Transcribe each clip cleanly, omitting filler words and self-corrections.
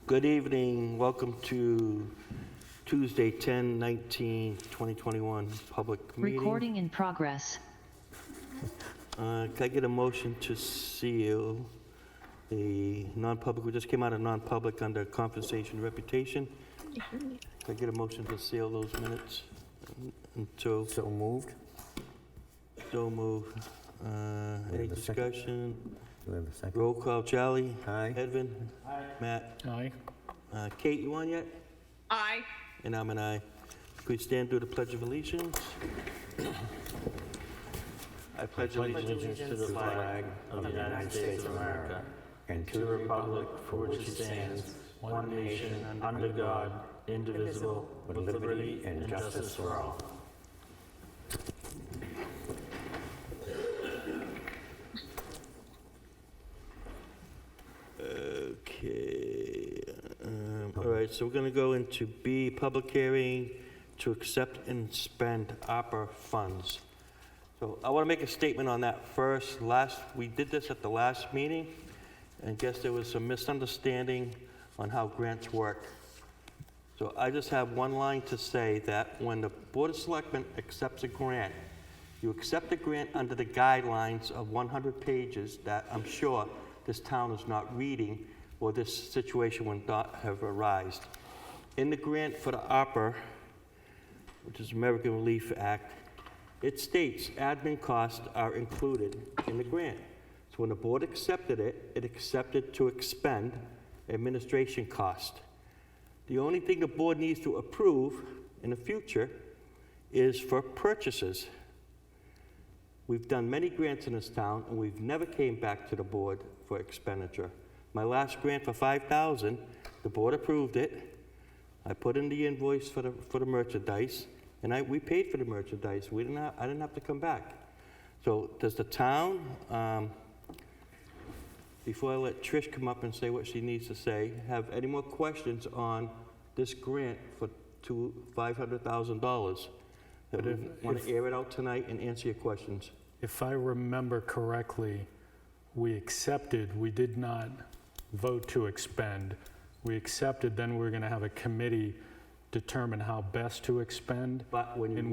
Good evening. Welcome to Tuesday, 10/19/2021 public meeting. Recording in progress. Can I get a motion to seal the non-public? We just came out of non-public under compensation reputation. Can I get a motion to seal those minutes until? So moved. So move. Any have a second? discussion? Do we have a second? Roll call. Charlie? Aye. Edvin? Aye. Matt? Aye. Kate, you on yet? Aye. And I'm an aye. Could we stand through the Pledge of Allegiance? I pledge allegiance to the flag of the United States of America and to the republic for which it stands, one nation, under God, indivisible, with liberty and justice for all. Okay. All right, so we're going to go into B, public hearing to accept and spend ARPA funds. So I want to make a statement on that first. We did this at the last meeting, and I guess there was some misunderstanding on how grants work. So I just have one line to say that when the Board of Selectmen accepts a grant, you accept the grant under the guidelines of 100 pages that I'm sure this town is not reading, or this situation would not have arisen. In the grant for the ARPA, which is American Relief Act, it states admin costs are included in the grant. So when the board accepted it, it accepted to expend administration cost. The only thing the board needs to approve in the future is for purchases. We've done many grants in this town, and we've never came back to the board for expenditure. My last grant for $5,000, the board approved it. I put in the invoice for the merchandise, and we paid for the merchandise. I didn't have to come back. So does the town, before I let Trish come up and say what she needs to say, have any more questions on this grant for $500,000? That we want to air it out tonight and answer your questions. If I remember correctly, we did not vote to expend. We accepted, then we were going to have a committee determine how best to expend. But when you... And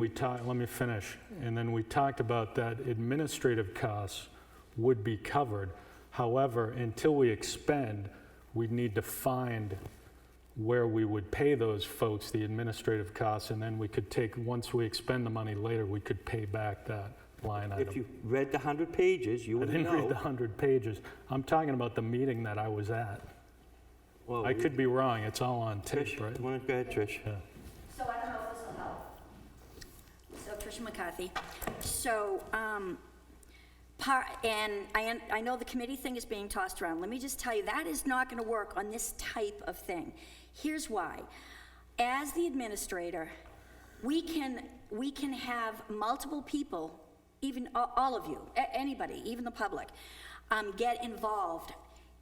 let me finish. And then we talked about that administrative costs would be covered. However, until we expend, we'd need to find where we would pay those folks the administrative costs, and then we could once we expend the money later, we could pay back that line item. If you read the 100 pages, you would know. I didn't read the 100 pages. I'm talking about the meeting that I was at. Well, I could be wrong. It's all on tape, Trish, right? go ahead, Trish. Yeah. So I don't know if this will help. So Tricia McCarthy. So, I know the committee thing is being tossed around. Let me just tell you, that is not gonna work on this type of thing. Here's why. As the administrator, we can have multiple people, even all of you, anybody, even the public, get involved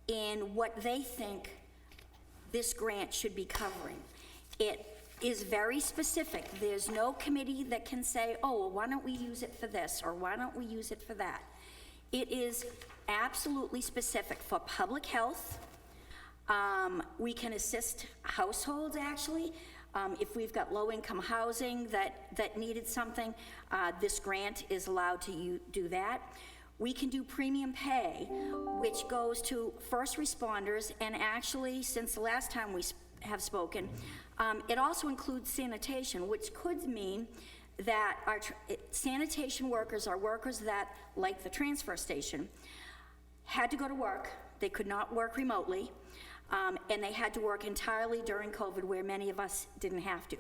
in what they think this grant should be covering. It is very specific. There's no committee that can say, oh, well, why don't we use it for this, or why don't we use it for that? It is absolutely specific for public health. We can assist households, actually. If we've got low-income housing that needed something, this grant is allowed to do that. We can do premium pay, which goes to first responders, and actually, since the last time we have spoken, it also includes sanitation, which could mean that our sanitation workers are workers that, like the transfer station, had to go to work. They could not work remotely, and they had to work entirely during COVID, where many of us didn't have to.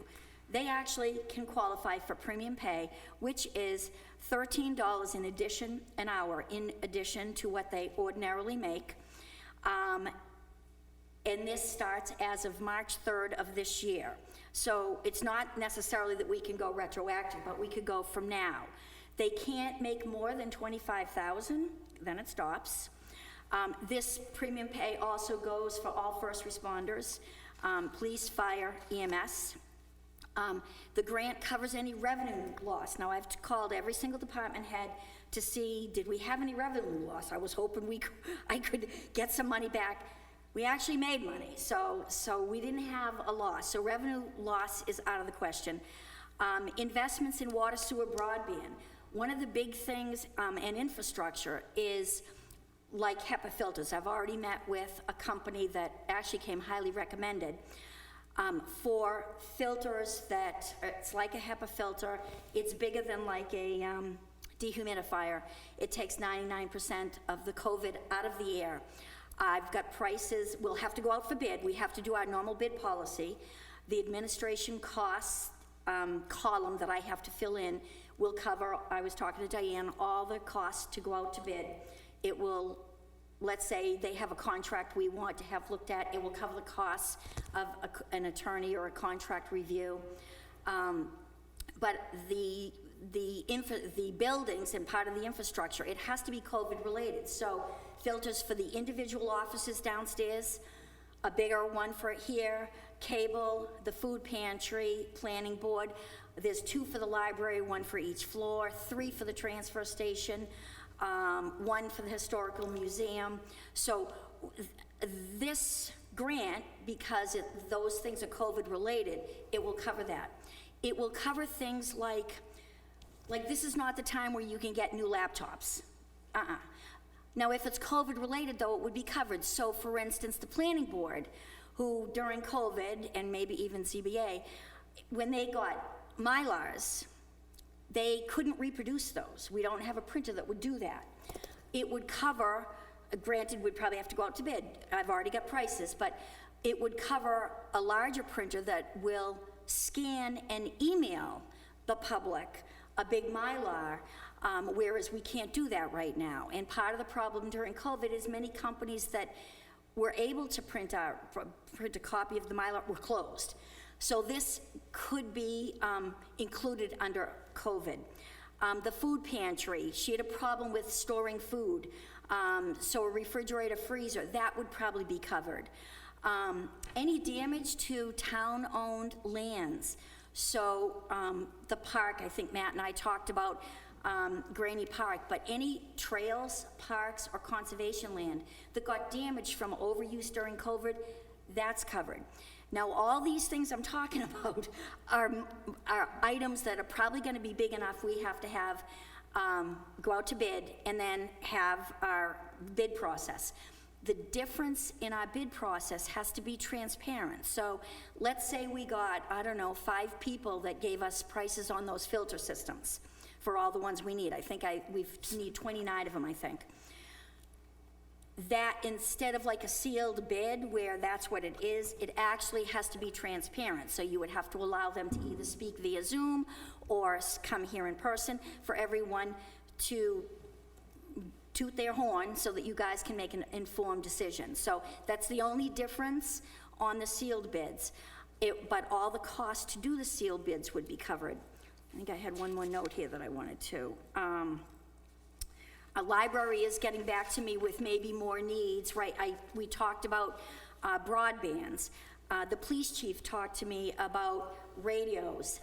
They actually can qualify for premium pay, which is $13 in addition an hour, in addition to what they ordinarily make. And this starts as of March 3rd of this year. So it's not necessarily that we can go retroactive, but we could go from now. They can't make more than $25,000, then it stops. This premium pay also goes for all first responders, police, fire, EMS. The grant covers any revenue loss. Now, I've called every single department head to see, did we have any revenue loss? I was hoping I could get some money back. We actually made money, so we didn't have a loss. So revenue loss is out of the question. Investments in water, sewer, broadband. One of the big things, and infrastructure, is like HEPA filters. I've already met with a company that actually came highly recommended for filters that, it's like a HEPA filter. It's bigger than like a dehumidifier. It takes 99% of the COVID out of the air. I've got prices. We'll have to go out for bid. We have to do our normal bid policy. The administration costs column that I have to fill in will cover, I was talking to Diane, all the costs to go out to bid. It will, let's say they have a contract we want to have looked at, it will cover the costs of an attorney or a contract review. But the buildings and part of the infrastructure, it has to be COVID related. So filters for the individual offices downstairs, a bigger one for here, cable, the food pantry, planning board. There's 2 for the library, 1 for each floor, 3 for the transfer station, 1 for the historical museum. So this grant, because those things are COVID related, it will cover that. It will cover things like this is not the time where you can get new laptops. Now, if it's COVID related, though, it would be covered. So, for instance, the planning board, who during COVID, and maybe even CBA, when they got Mylars, they couldn't reproduce those. We don't have a printer that would do that. It would cover, granted, we'd probably have to go out to bid. I've already got prices, but it would cover a larger printer that will scan and email the public a big Mylar, whereas we can't do that right now. And part of the problem during COVID is many companies that were able to print a copy of the Mylar were closed. So this could be included under COVID. The food pantry, she had a problem with storing food. So a refrigerator, freezer, that would probably be covered. Any damage to town-owned lands. So the park, I think Matt and I talked about Granny Park, but any trails, parks, or conservation land that got damaged from overuse during COVID, that's covered. Now, all these things I'm talking about are items that are probably going to be big enough we have to have go out to bid and then have our bid process. The difference in our bid process has to be transparent. So let's say we got, 5 people that gave us prices on those filter systems for all the ones we need. I think we need 29 of them, I think. That instead of like a sealed bid where that's what it is, it actually has to be transparent. So you would have to allow them to either speak via Zoom or come here in person for everyone to toot their horn so that you guys can make an informed decision. So that's the only difference on the sealed bids. But all the costs to do the sealed bids would be covered. I think I had one more note here that I wanted to. A library is getting back to me with maybe more needs, right? We talked about broadbands. The police chief talked to me about radios,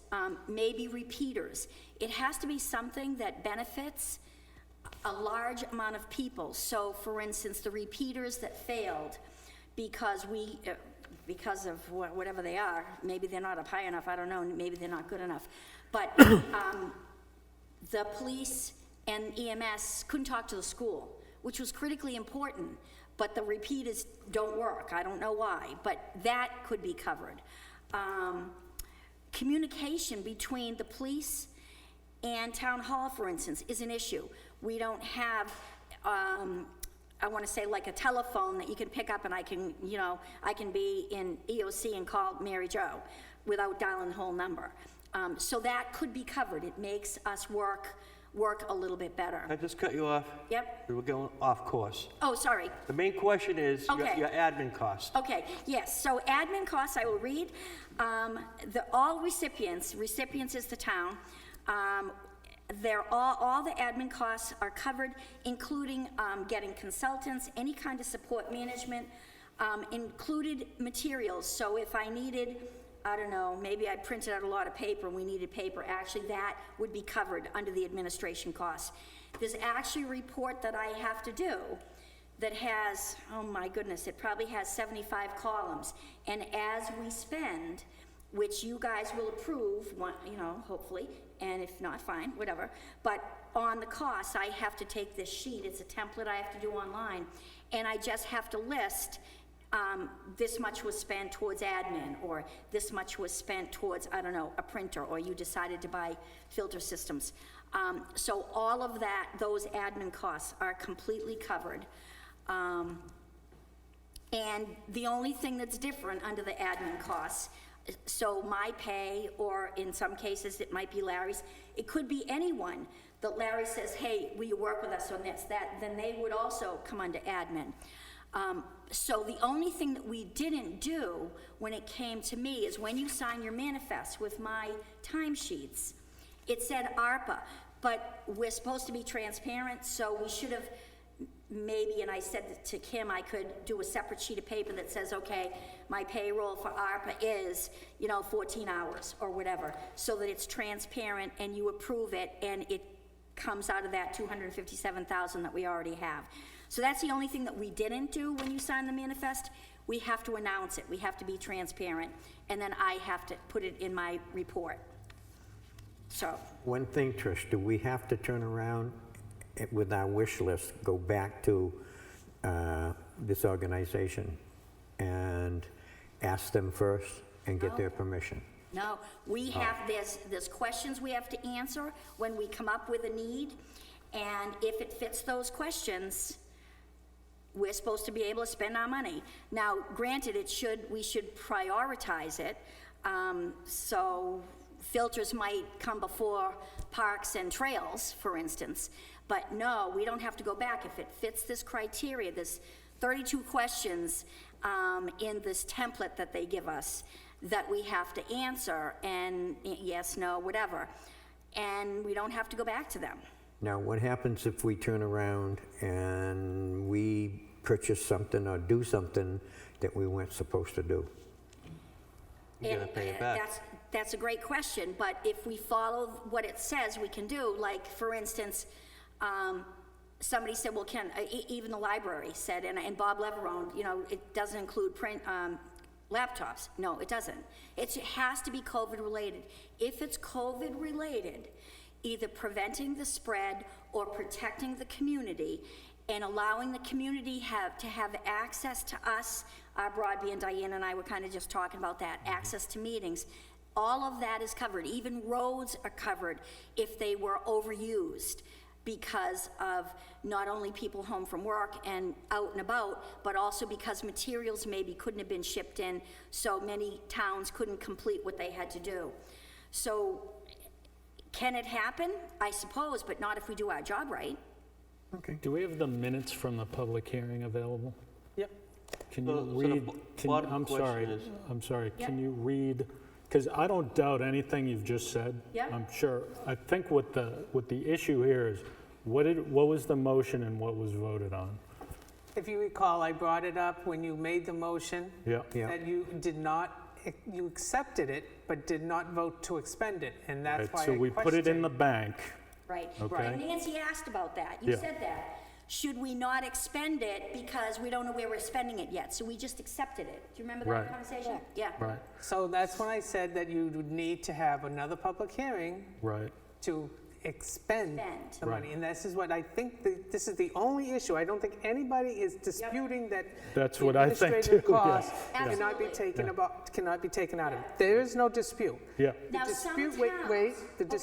maybe repeaters. It has to be something that benefits a large amount of people. So, for instance, the repeaters that failed because of whatever they are, maybe they're not up high enough, I don't know, maybe they're not good enough. But the police and EMS couldn't talk to the school, which was critically important, but the repeaters don't work. I don't know why, but that could be covered. Communication between the police and town hall, for instance, is an issue. We don't have, I want to say like a telephone that you can pick up and I can be in EOC and call Mary Jo without dialing the whole number. So that could be covered. It makes us work a little bit better. Can I just cut you off? Yep. We were going off course. Oh, sorry. The main question is Okay. your admin costs. Okay, yes, so admin costs, I will read. All recipients is the town. All the admin costs are covered, including getting consultants, any kind of support management, included materials. So if I needed, I don't know, maybe I printed out a lot of paper and we needed paper, actually that would be covered under the administration costs. There's actually a report that I have to do that has, oh my goodness, it probably has 75 columns. And as we spend, which you guys will approve, hopefully, and if not, fine, whatever. But on the costs, I have to take this sheet, it's a template I have to do online, and I just have to list, this much was spent towards admin, or this much was spent towards, I don't know, a printer, or you decided to buy filter systems. So all of that, those admin costs are completely covered. And the only thing that's different under the admin costs, so my pay, or in some cases it might be Larry's, it could be anyone that Larry says, hey, will you work with us on this, that, then they would also come under admin. So the only thing that we didn't do when it came to me is when you sign your manifest with my timesheets, it said ARPA, but we're supposed to be transparent, so we should have maybe, and I said to Kim, I could do a separate sheet of paper that says, okay, my payroll for ARPA is, 14 hours or whatever, so that it's transparent and you approve it and it comes out of that 257,000 that we already have. So that's the only thing that we didn't do when you sign the manifest. We have to announce it, we have to be transparent, and then I have to put it in my report. So, One thing, Trish, do we have to turn around with our wish list, go back to this organization and ask them first and get their permission? no, we have, there's questions we have to answer when we come up with a need, and if it fits those questions, we're supposed to be able to spend our money. Now, granted, we should prioritize it, so filters might come before parks and trails, for instance, but no, we don't have to go back. If it fits this criteria, there's 32 questions in this template that they give us that we have to answer, and yes, no, whatever, and we don't have to go back to them. Now, what happens if we turn around and we purchase something or do something that we weren't supposed to do? You gotta pay it back. That's a great question, but if we follow what it says we can do, like, for instance, somebody said, well, even the library said, and Bob Leverone, it doesn't include print, laptops. No, it doesn't. It has to be COVID-related. If it's COVID-related, either preventing the spread or protecting the community and allowing the community to have access to us, our broadband, Diane and I were kind of just talking about that, access to meetings, all of that is covered. Even roads are covered if they were overused because of not only people home from work and out and about, but also because materials maybe couldn't have been shipped in, so many towns couldn't complete what they had to do. So, can it happen? I suppose, but not if we do our job right. Okay. Do we have the minutes from the public hearing available? Yep. Can you So the read, bottom I'm sorry, question is- can you read, because I don't doubt anything you've just said. Yeah. I'm sure, I think what the issue here is, what was the motion and what was voted on? If you recall, I brought it up when you made the motion, Yeah. Yeah. that you did not, you accepted it, but did not vote to expend it, and that's Right, why I so we put it in the questioned. bank. Right. Okay. And Nancy asked about that. You Yeah. said that. Should we not expend it because we don't know where we're spending it yet? So we just accepted it. Do you remember that Right. conversation? Yeah. Right, So that's when I said that you would need to have another public hearing right. to expend Spend. the money. And this is what I think, this is the only issue. I don't think anybody is disputing that That's the what I think administrative too, yeah. costs Yeah. cannot be Absolutely. cannot be taken out of it. There is no dispute. Yeah, Now, The some dispute, towns. wait, the Okay.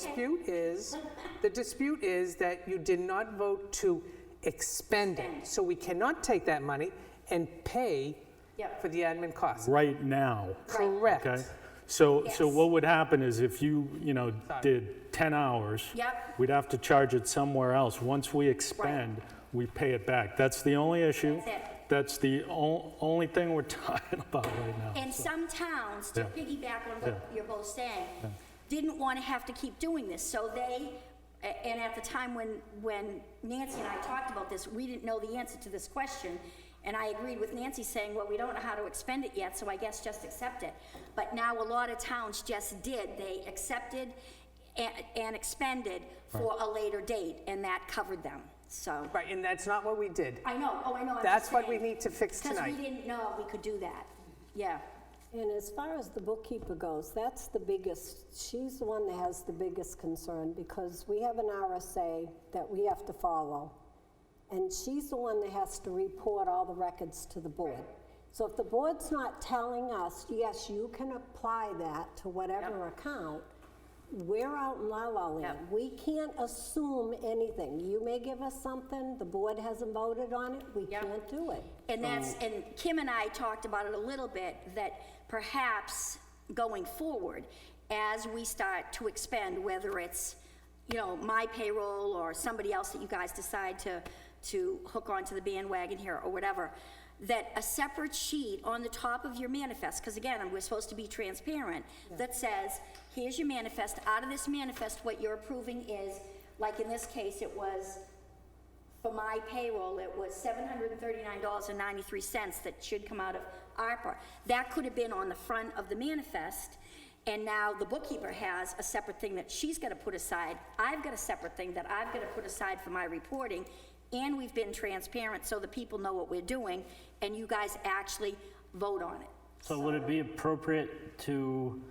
dispute is that you did not vote to expend Spend. it. So we cannot take that money and pay Yep. for the admin costs. right now, Correct. okay? So Yes. what would happen is if you, did 10 hours, Yep. we'd have to charge it somewhere else. Once we expend, we pay it back. That's the only issue. That's it. That's the only thing we're talking about right now. And some towns, to Yeah. piggyback on what you're both saying, didn't want to have to keep doing this. So and at the time when Nancy and I talked about this, we didn't know the answer to this question. And I agreed with Nancy saying, well, we don't know how to expend it yet, so I guess just accept it. But now a lot of towns just did. They accepted and expended for a later date, and that covered them. So, Right, and that's not what we did. I know, oh, I know. I'm That's just what we saying, need to fix because we tonight. didn't know we could do that. Yeah. And as far as the bookkeeper goes, that's the biggest, she's the one that has the biggest concern because we have an RSA that we have to follow. And she's the one that has to report all the records to the board. So if the board's not telling us, yes, you can apply that to whatever account, we're out in la la land. Yep. We can't assume anything. You may give us something, the board hasn't voted on it, we Yep. can't do it. And and Kim and I talked about it a little bit, that perhaps going forward, as we start to expend, whether it's, my payroll or somebody else that you guys decide to hook onto the bandwagon here or whatever, that a separate sheet on the top of your manifest, because again, we're supposed to be transparent, that says, here's your manifest, out of this manifest, what you're approving is, like in this case, it was, for my payroll, it was $739.93 that should come out of ARPA. That could have been on the front of the manifest, and now the bookkeeper has a separate thing that she's got to put aside. I've got a separate thing that I've got to put aside for my reporting, and we've been transparent so the people know what we're doing, and you guys actually vote on it. So would it be appropriate to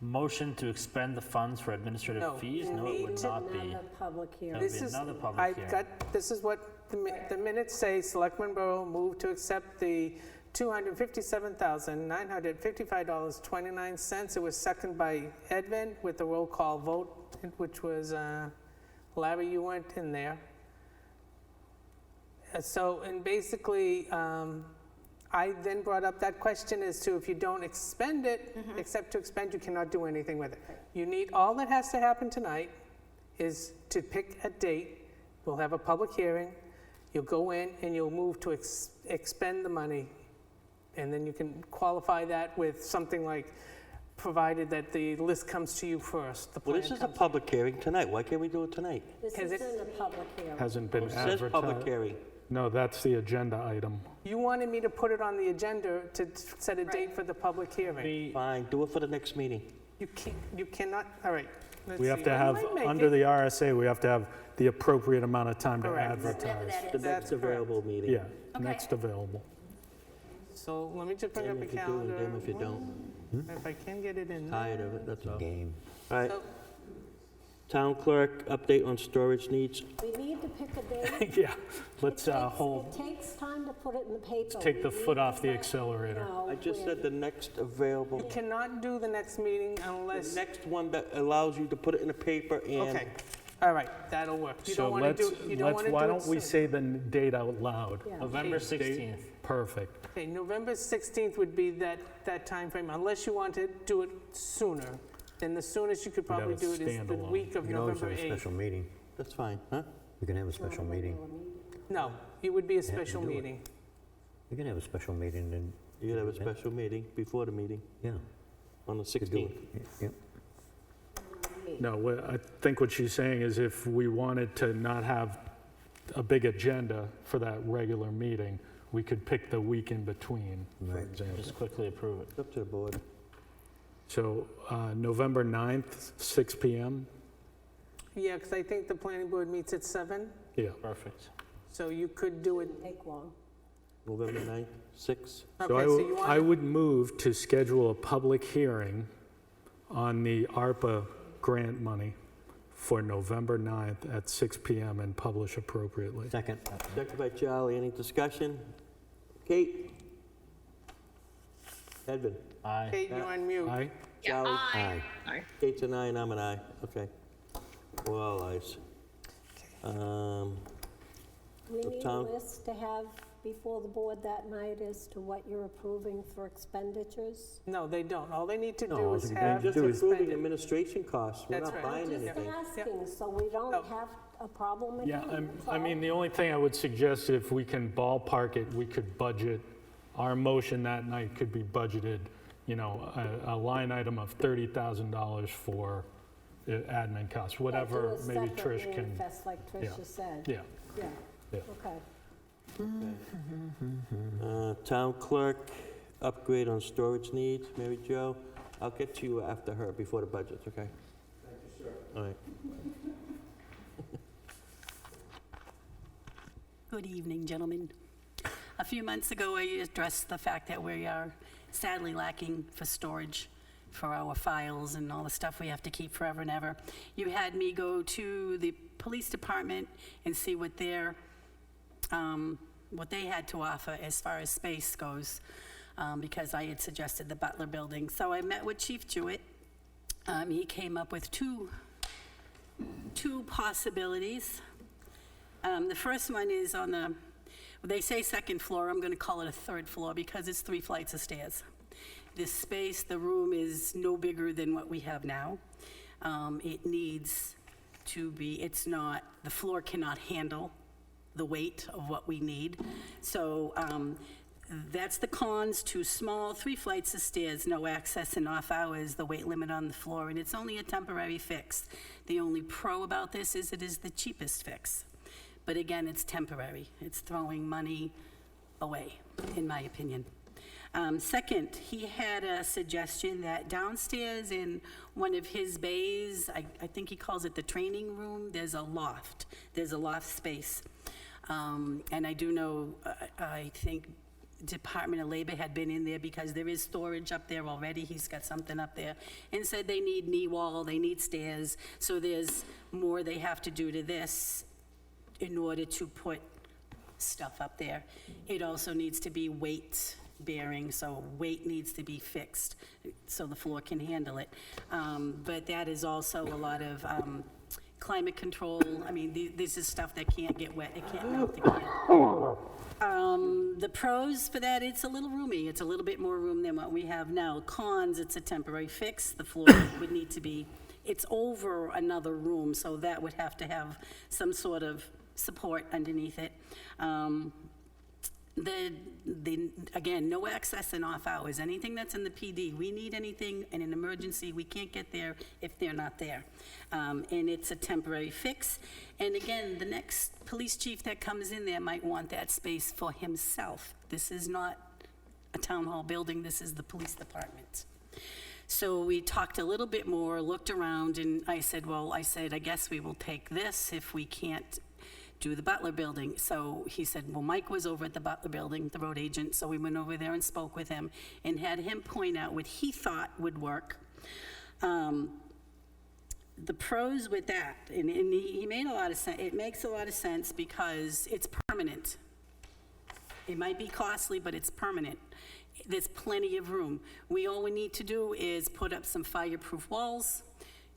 motion to expend the funds for administrative No, fees? you No, it need would to- not be. Another public hearing. That would This be is, another public I've hearing. got, this is what the minutes say, Selectmen Borough moved to accept the $257,955.29. It was seconded by Edvin with the roll call vote, which was, Larry, you weren't in there. So, and basically, I then brought up that question as to if you don't expend it, except to expend, you cannot do anything with it. You need, all that has to happen tonight is to pick a date. We'll have a public hearing. You'll go in and you'll move to expend the money. And then you can qualify that with something like, provided that the list comes to you first. The Well, plan this is a comes- public hearing tonight. Why can't we do it tonight? This Has it- isn't a public hearing. Hasn't been It says public advertised. hearing. No, that's the agenda item. You wanted me to put it on the agenda to set a date for the public hearing. Fine, do it for the next meeting. You cannot, all right. let's We have see, to I have, might make under it. the RSA, we have to have the appropriate amount of time to Correct. Whatever advertise. that The is. next correct. available meeting. Yeah, Okay. next available. So let me just bring Damn up a if you do calendar. and damn if you don't. If I can get it in Tired there. of it, that's all. Game. All right, So- town clerk, update on storage needs. We need to pick a date. Yeah, let's It takes- hold, It takes time to put it in the paper. take the We foot need off to the let accelerator. you know I just when- said the next available, You cannot do the next meeting the unless, next one that allows you to put it in the paper and. okay, all right, that'll work. You So don't want to let's, do, you don't want to do it why don't we soon. say the date out loud? Yeah. November Date? 16th. Perfect. Okay, November 16th would be that timeframe, unless you want to do it sooner. Then the soonest you could We'd have probably a do it is the standalone. week of We can always have November a 8th. special meeting. That's fine, huh? We can have a special meeting. No, it would be a to special do it. meeting. We can have a special meeting and, You could have a special meeting before the meeting yeah. on the could do 16th. it. Yeah. No, I think what she's saying is if we wanted to not have a big agenda for that regular meeting, we could pick the week in between, for Right. example. Just quickly approve it. It's up to the board. So November 9th, 6 PM? Yeah, because I think the planning board meets at 7, Yeah. Perfect. so you could do it. Take long. November 9th, 6. So Okay, so you I want, would move to schedule a public hearing on the ARPA grant money for November 9th at 6 PM and publish appropriately. Second. Second by Charlie, any discussion? Kate? Edvin? Aye. Kate, you're on mute. Aye? Charlie? Aye. Kate's an aye and I'm an aye. Okay. We're all ayes. We The need a town- list to have before the board that night as to what you're approving for expenditures. No, they don't. All they need to No, do all is they have Just to approving expend it. administration costs. We're That's not right. buying Just anything. asking, so we No. don't have a problem again. Yeah, that's I all. mean, the only thing I would suggest, if we can ballpark it, we could budget, our motion that night could be budgeted, a line item of $30,000 for admin costs, Yeah, whatever, do a maybe separate Trish can, manifest like yeah. Tricia said. yeah. Yeah, Yeah. okay. Town clerk, upgrade on storage needs, Mary Jo. I'll get to you after her, before the budgets, okay? Thank you, sir. All right. Good evening, gentlemen. A few months ago, I addressed the fact that we are sadly lacking for storage for our files and all the stuff we have to keep forever and ever. You had me go to the police department and see what they had to offer as far as space goes, because I had suggested the Butler Building. So I met with Chief Jewett. He came up with two possibilities. The first one is on the, they say second floor, I'm gonna call it a third floor because it's 3 flights of stairs. This space, the room is no bigger than what we have now. It needs to be, it's not, the floor cannot handle the weight of what we need. So that's the cons: too small, 3 flights of stairs, no access and off hours, the weight limit on the floor, and it's only a temporary fix. The only pro about this is it is the cheapest fix. But again, it's temporary. It's throwing money away, in my opinion. Second, he had a suggestion that downstairs in one of his bays, I think he calls it the training room, there's a loft. There's a loft space. And I do know, I think Department of Labor had been in there because there is storage up there already. He's got something up there and said they need knee wall, they need stairs. So there's more they have to do to this in order to put stuff up there. It also needs to be weight bearing, so weight needs to be fixed so the floor can handle it. But that is also a lot of climate control. I mean, this is stuff that can't get wet, it can't melt, it can't. The pros for that, it's a little roomy. It's a little bit more room than what we have now. Cons, it's a temporary fix. The floor would need to be, it's over another room, so that would have to have some sort of support underneath it. Again, no access and off hours. Anything that's in the PD, we need anything in an emergency, we can't get there if they're not there. And it's a temporary fix. And again, the next police chief that comes in there might want that space for himself. This is not a town hall building, this is the police department. So we talked a little bit more, looked around, and I said, I guess we will take this if we can't do the Butler Building. So he said, well, Mike was over at the Butler Building, the road agent, so we went over there and spoke with him and had him point out what he thought would work. The pros with that, and he made a lot of sense, it makes a lot of sense because it's permanent. It might be costly, but it's permanent. There's plenty of room. All we need to do is put up some fireproof walls,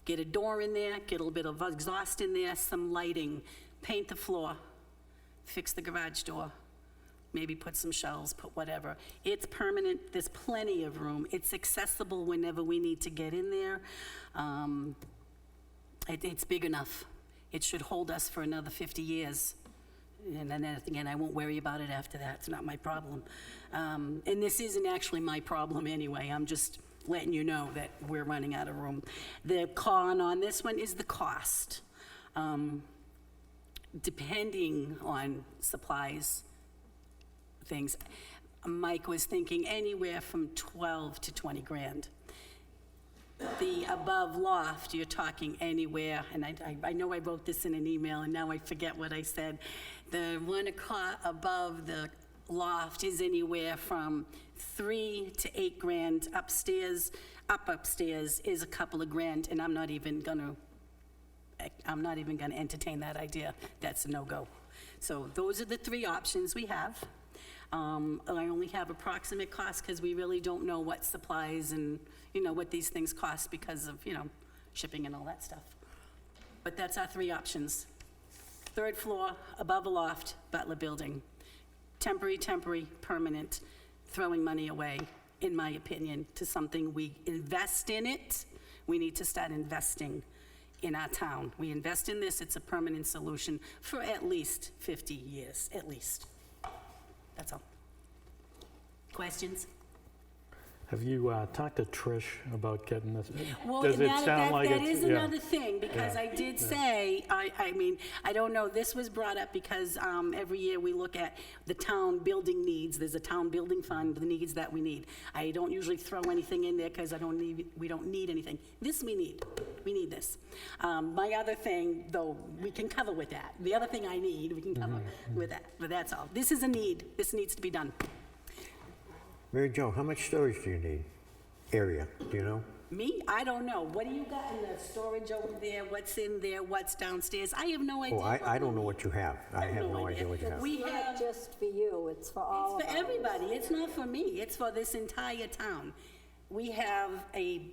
get a door in there, get a little bit of exhaust in there, some lighting, paint the floor, fix the garage door, maybe put some shelves, put whatever. It's permanent, there's plenty of room. It's accessible whenever we need to get in there. It's big enough. It should hold us for another 50 years. And then again, I won't worry about it after that. It's not my problem. And this isn't actually my problem anyway. I'm just letting you know that we're running out of room. The con on this one is the cost. Depending on supplies, things, Mike was thinking anywhere from 12 to 20 grand. The above loft, you're talking anywhere, and I know I wrote this in an email and now I forget what I said. The one above the loft is anywhere from 3 to 8 grand. Upstairs is a couple of grand, and I'm not even gonna entertain that idea. That's a no-go. So those are the 3 options we have. I only have approximate costs because we really don't know what supplies and, what these things cost because of, shipping and all that stuff. But that's our 3 options. 3rd floor, above a loft, Butler Building. Temporary, permanent, throwing money away, in my opinion, to something we invest in it. We need to start investing in our town. We invest in this, it's a permanent solution for at least 50 years, at least. That's all. Questions? Have you talked to Trish about getting this? Well, Does it that- sound that- like that it's- is yeah. another thing, because Yeah. I did say, I mean, I don't know, this was brought up because every year we look at the town building needs. There's a town building fund, the needs that we need. I don't usually throw anything in there because we don't need anything. This we need. We need this. My other thing, though, we can cover with that. The other thing I need, we can cover with that, but that's all. This is a need. This needs to be done. Mary Jo, how much storage do you need? Area, do you know? Me? I don't know. What do you got in the storage over there? What's in there? What's downstairs? I have no idea. Oh, I don't know what you have. I have no idea. idea what you have. We It's have, not just for you, it's for all it's of for us. everybody. It's not for me. It's for this entire town. We have a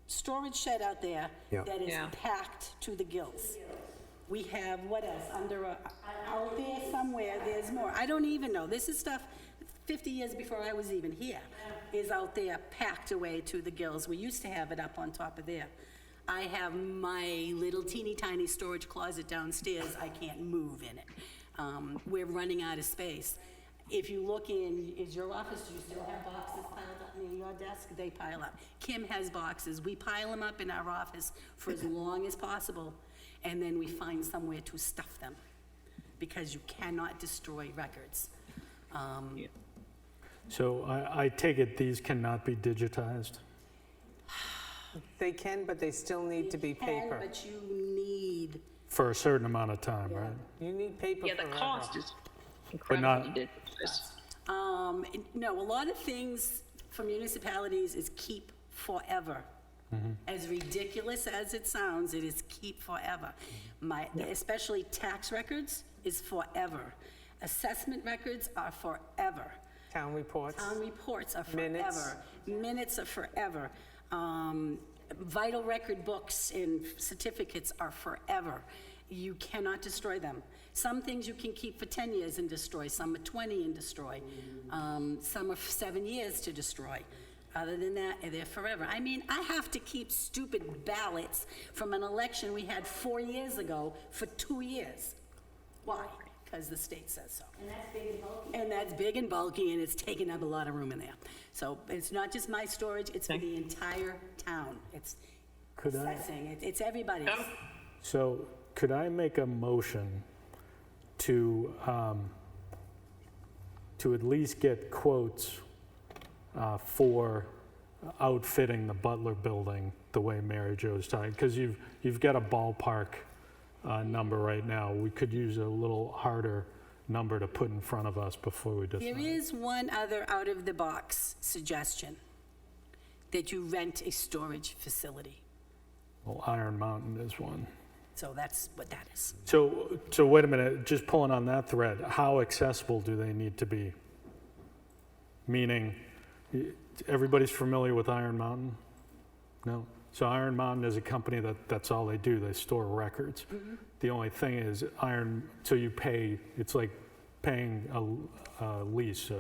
storage shed out there Yeah. that is packed to the gills. We have, what else? Out there somewhere, there's more. I don't even know. This is stuff 50 years before I was even here, is out there packed away to the gills. We used to have it up on top of there. I have my little teeny tiny storage closet downstairs. I can't move in it. We're running out of space. If you look in, is your office, do you still have boxes piled up near your desk? They pile up. Kim has boxes. We pile them up in our office for as long as possible, and then we find somewhere to stuff them, because you cannot destroy records. So I take it these cannot be digitized? They can, but they still need to be paper. But you need, For a certain amount of time, right? You need paper Yeah, the forever. cost is But not- incredibly ridiculous. no, a lot of things for municipalities is keep forever. As ridiculous as it sounds, it is keep forever. Especially tax records is forever. Assessment records are forever. Town reports. Town reports are Minutes. forever. Minutes are forever. Vital record books and certificates are forever. You cannot destroy them. Some things you can keep for 10 years and destroy, some are 20 and destroy, some are 7 years to destroy. Other than that, they're forever. I mean, I have to keep stupid ballots from an election we had 4 years ago for 2 years. Why? Because the state says so. And that's big and bulky. And that's big and bulky, and it's taking up a lot of room in there. So it's not just my storage, it's for the entire town. It's Could I- assessing, it's everybody's. So could I make a motion to at least get quotes for outfitting the Butler building the way Mary Jo's talking? Because you've got a ballpark number right now. We could use a little harder number to put in front of us before we decide. There is one other out-of-the-box suggestion, that you rent a storage facility. Well, Iron Mountain is one. So that's what that is. So wait a minute, just pulling on that thread, how accessible do they need to be? Meaning, everybody's familiar with Iron Mountain? No? So Iron Mountain is a company that's all they do, they store records. The only thing is so you pay, it's like paying a lease,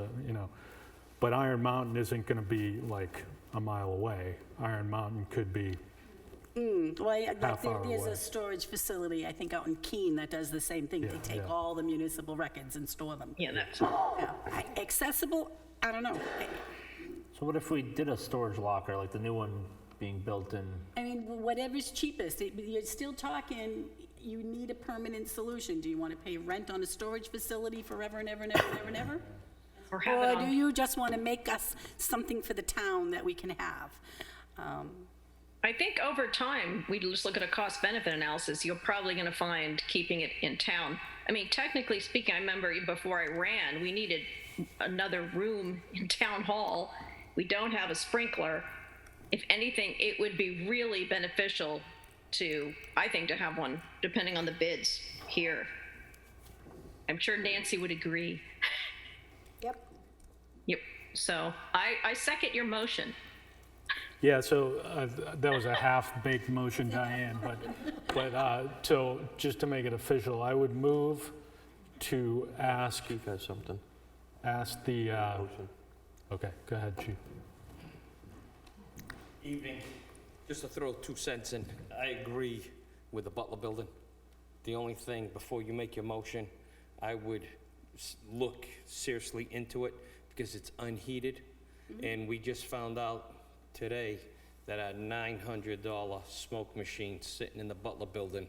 but Iron Mountain isn't gonna be like a mile away. Iron Mountain could be, How far There's away? a storage facility, I think, out in Keene that does the same thing. They Yeah, take yeah. all the municipal records and store them. Yeah, that's, Yeah. Accessible, I don't know. So what if we did a storage locker, like the new one being built in? I mean, whatever's cheapest. You're still talking, you need a permanent solution. Do you want to pay rent on a storage facility forever and ever and ever and ever and ever? or have it Or do on, you just want to make us something for the town that we can have? I think over time, we just look at a cost benefit analysis, you're probably going to find keeping it in town. I mean, technically speaking, I remember before I ran, we needed another room in town hall. We don't have a sprinkler. If anything, it would be really beneficial to, I think, to have one, depending on the bids here. I'm sure Nancy would agree. Yep. Yep. So I second your motion. yeah, so that was a half-baked motion, Diane, but so just to make it official, I would move to ask Chief has something. the, Motion. okay, go ahead, Chief. Evening. Just to throw 2 cents in, I agree with the Butler building. The only thing, before you make your motion, I would look seriously into it because it's unheated. And we just found out today that a $900 smoke machine sitting in the Butler building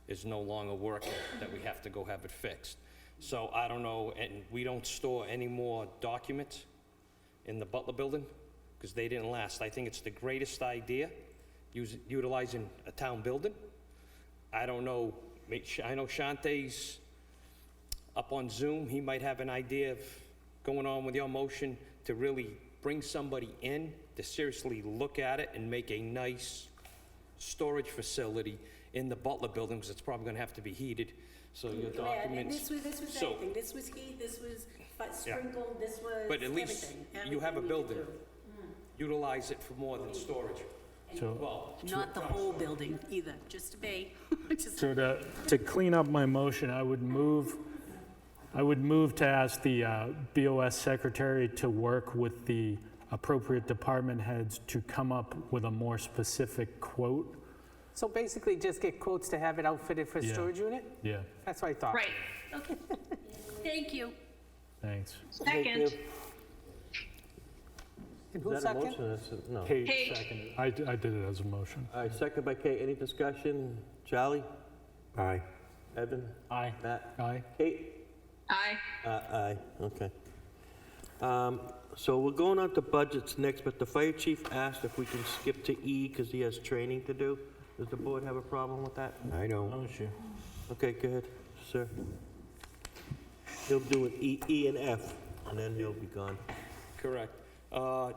is no longer working, that we have to go have it fixed. So I don't know, and we don't store any more documents in the Butler building because they didn't last. I think it's the greatest idea, utilizing a town building. I don't know, I know Shantae's up on Zoom. He might have an idea of going on with your motion to really bring somebody in to seriously look at it and make a nice storage facility in the Butler building, because it's probably gonna have to be heated, so your documents. This was So- everything. This was heat, this was Yeah. sprinkled, this was But at least everything. you have a Everything we building. could do. Utilize it for more than storage. So, Well, Not the whole building either, just a bay. Just- so to clean up my motion, I would move to ask the BOS secretary to work with the appropriate department heads to come up with a more specific quote. So basically, just get quotes to have it outfitted for Yeah. storage unit? Yeah, That's what I thought. Right. Okay. Thank you. thanks. Thank you. Second. And who Is that a second? motion? That's a- No. Kate Kate. seconded. I did it as a motion. All right, second by Kate. Any discussion? Charlie? Aye. Evan? Aye. Matt? Aye? Kate? Aye. Aye, okay. So we're going on to budgets next, but the fire chief asked if we can skip to E because he has training to do. Does the board have a problem with that? I don't. No issue. Okay, go ahead, sir. He'll do it E and F, and then he'll be gone. correct. I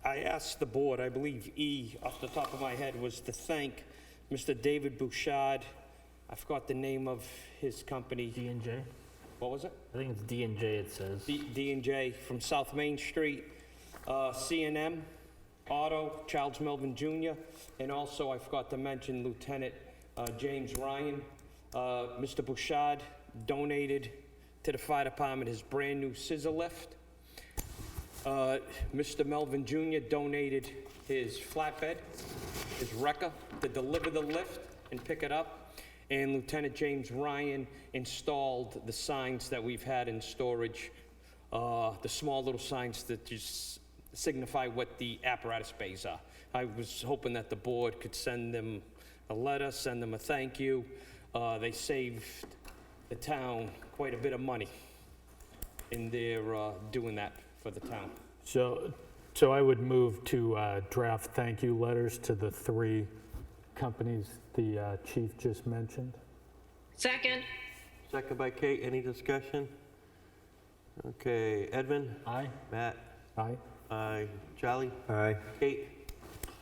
asked the board, I believe E, off the top of my head, was to thank Mr. David Bouchard. I forgot the name of his company. D&J? What was it? I think it's D&J it says. D&J from South Main Street, C&M Auto, Charles Melvin Jr., and also I forgot to mention Lieutenant James Ryan. Mr. Bouchard donated to the fire department his brand-new scissor lift. Mr. Melvin Jr. donated his flatbed, his wrecker, to deliver the lift and pick it up. And Lieutenant James Ryan installed the signs that we've had in storage, the small little signs that just signify what the apparatus bays are. I was hoping that the board could send them a letter, send them a thank you. They saved the town quite a bit of money in their doing that for the town. So I would move to draft thank you letters to the 3 companies the chief just mentioned. Second. Second by Kate, any discussion? Okay, Edvin? Aye. Matt? Aye? Aye. Charlie? Aye. Kate?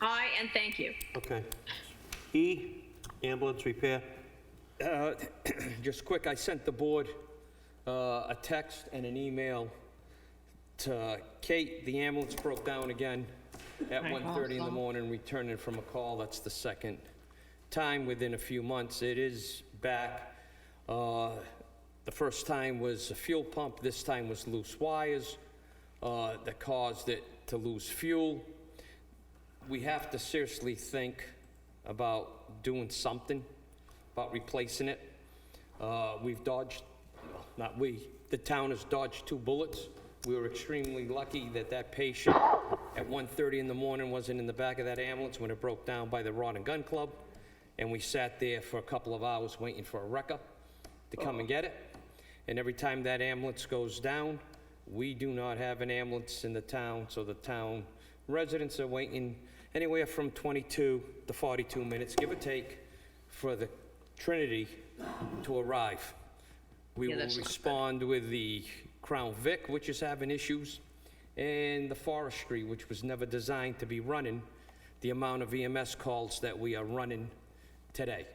Aye, and thank you. Okay. E, ambulance repair. Just quick, I sent the board a text and an email to Kate. The ambulance broke down again at 1:30 in the morning, returning from a call. That's the second time within a few months. It is back. The first time was a fuel pump. This time was loose wires that caused it to lose fuel. We have to seriously think about doing something about replacing it. We've dodged, well, not we, the town has dodged 2 bullets. We were extremely lucky that that patient at 1:30 in the morning wasn't in the back of that ambulance when it broke down by the Rod and Gun Club. And we sat there for a couple of hours waiting for a wrecker to come and get it. And every time that ambulance goes down, we do not have an ambulance in the town, so the town residents are waiting anywhere from 22 to 42 minutes, give or take, for the Trinity to arrive. We Yeah, will that's not respond with the Crown Vic, which is having issues, and the forestry, which was never designed to be running the amount of EMS calls that we are running today.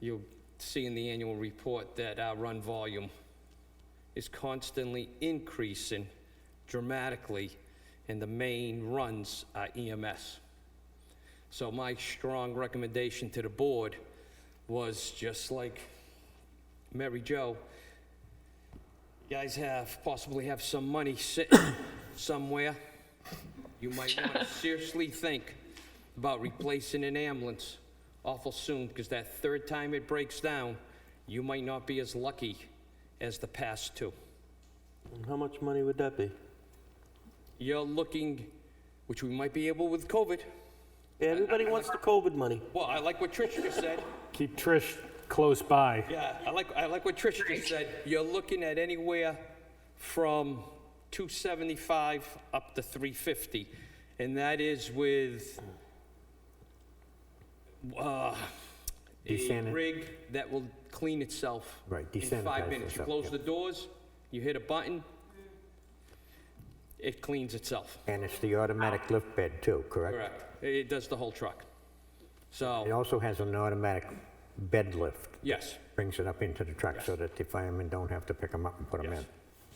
You'll see in the annual report that our run volume is constantly increasing dramatically, and the main runs are EMS. So my strong recommendation to the board was just like Mary Jo, you guys possibly have some money sitting somewhere. You might want to seriously think about replacing an ambulance awful soon, because that 3rd time it breaks down, you might not be as lucky as the past 2. And how much money would that be? you're looking, which we might be able with COVID. Everybody wants the COVID money. Well, I like what Trish just said. Keep Trish close by. Yeah, I like what Trish just said. You're looking at anywhere from 275 up to 350, and that is with a Desanit- rig that will clean itself Right, in 5 desanitize minutes. You itself, close yeah. the doors, you hit a button, it cleans itself. And it's the automatic lift bed too, correct? Correct. It does the whole truck. It So, also has an automatic bed lift. yes. Brings it up into the truck so that the firemen don't have to pick them up and put them Yes. in.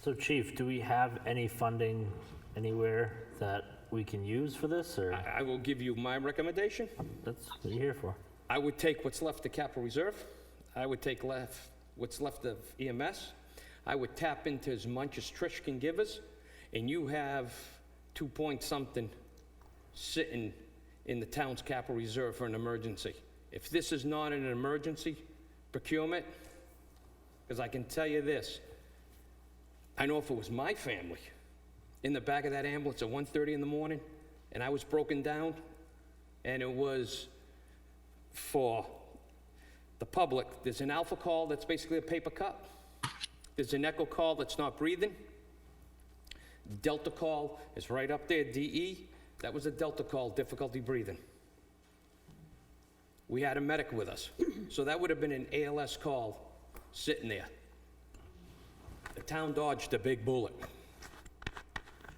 So Chief, do we have any funding anywhere that we can use for this, or I will give you my recommendation. that's what you're here for? I would take what's left of capital reserve. I would take what's left of EMS. I would tap into as much as Trish can give us, and you have 2 point something sitting in the town's capital reserve for an emergency. If this is not an emergency procurement, because I can tell you this, I know if it was my family in the back of that ambulance at 1:30 in the morning, and I was broken down, and it was for the public, there's an alpha call that's basically a paper cut. There's an echo call that's not breathing. Delta call is right up there, DE. That was a Delta call, difficulty breathing. We had a medic with us. So that would have been an ALS call sitting there. The town dodged a big bullet.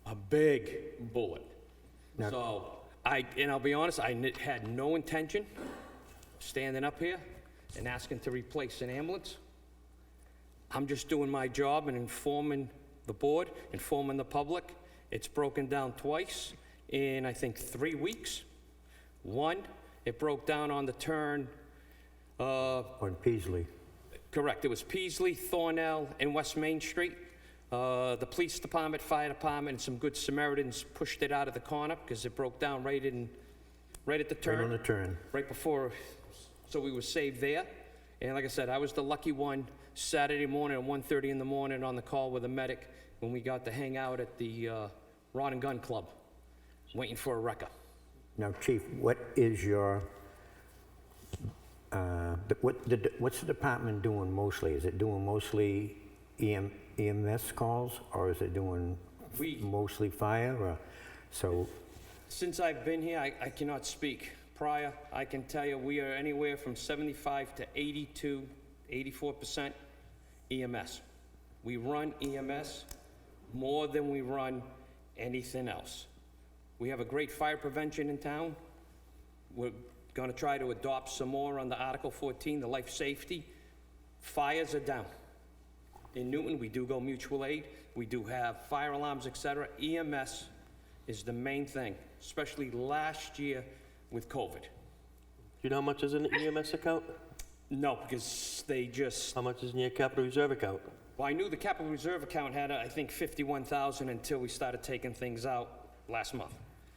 A big bullet. Now- So I'll be honest, had no intention of standing up here and asking to replace an ambulance. I'm just doing my job and informing the board, informing the public. It's broken down twice in, I think, 3 weeks. One, it broke down on the turn, On Peasley. correct, it was Peasley, Thornell, and West Main Street. The police department, fire department, and some good Samaritans pushed it out of the corner because it broke down right at the Right on turn. the turn. Right before, so we were saved there. And like I said, I was the lucky one Saturday morning at 1:30 in the morning on the call with a medic when we got to hang out at the Rod and Gun Club, waiting for a wrecker. Now, Chief, what is your, what's the department doing mostly? Is it doing mostly EMS calls, or is it doing We- mostly fire, or, so, Since I've been here, I cannot speak. Prior, I can tell you, we are anywhere from 75 to 82, 84% EMS. We run EMS more than we run anything else. We have a great fire prevention in town. We're gonna try to adopt some more on the Article 14, the life safety. Fires are down. In Newton, we do go mutual aid. We do have fire alarms, et cetera. EMS is the main thing, especially last year with COVID. Do you know how much is in the EMS account? No, because they just, How much is in your capital reserve account? well, I knew the capital reserve account had, I think, 51,000 until we started taking things out last month.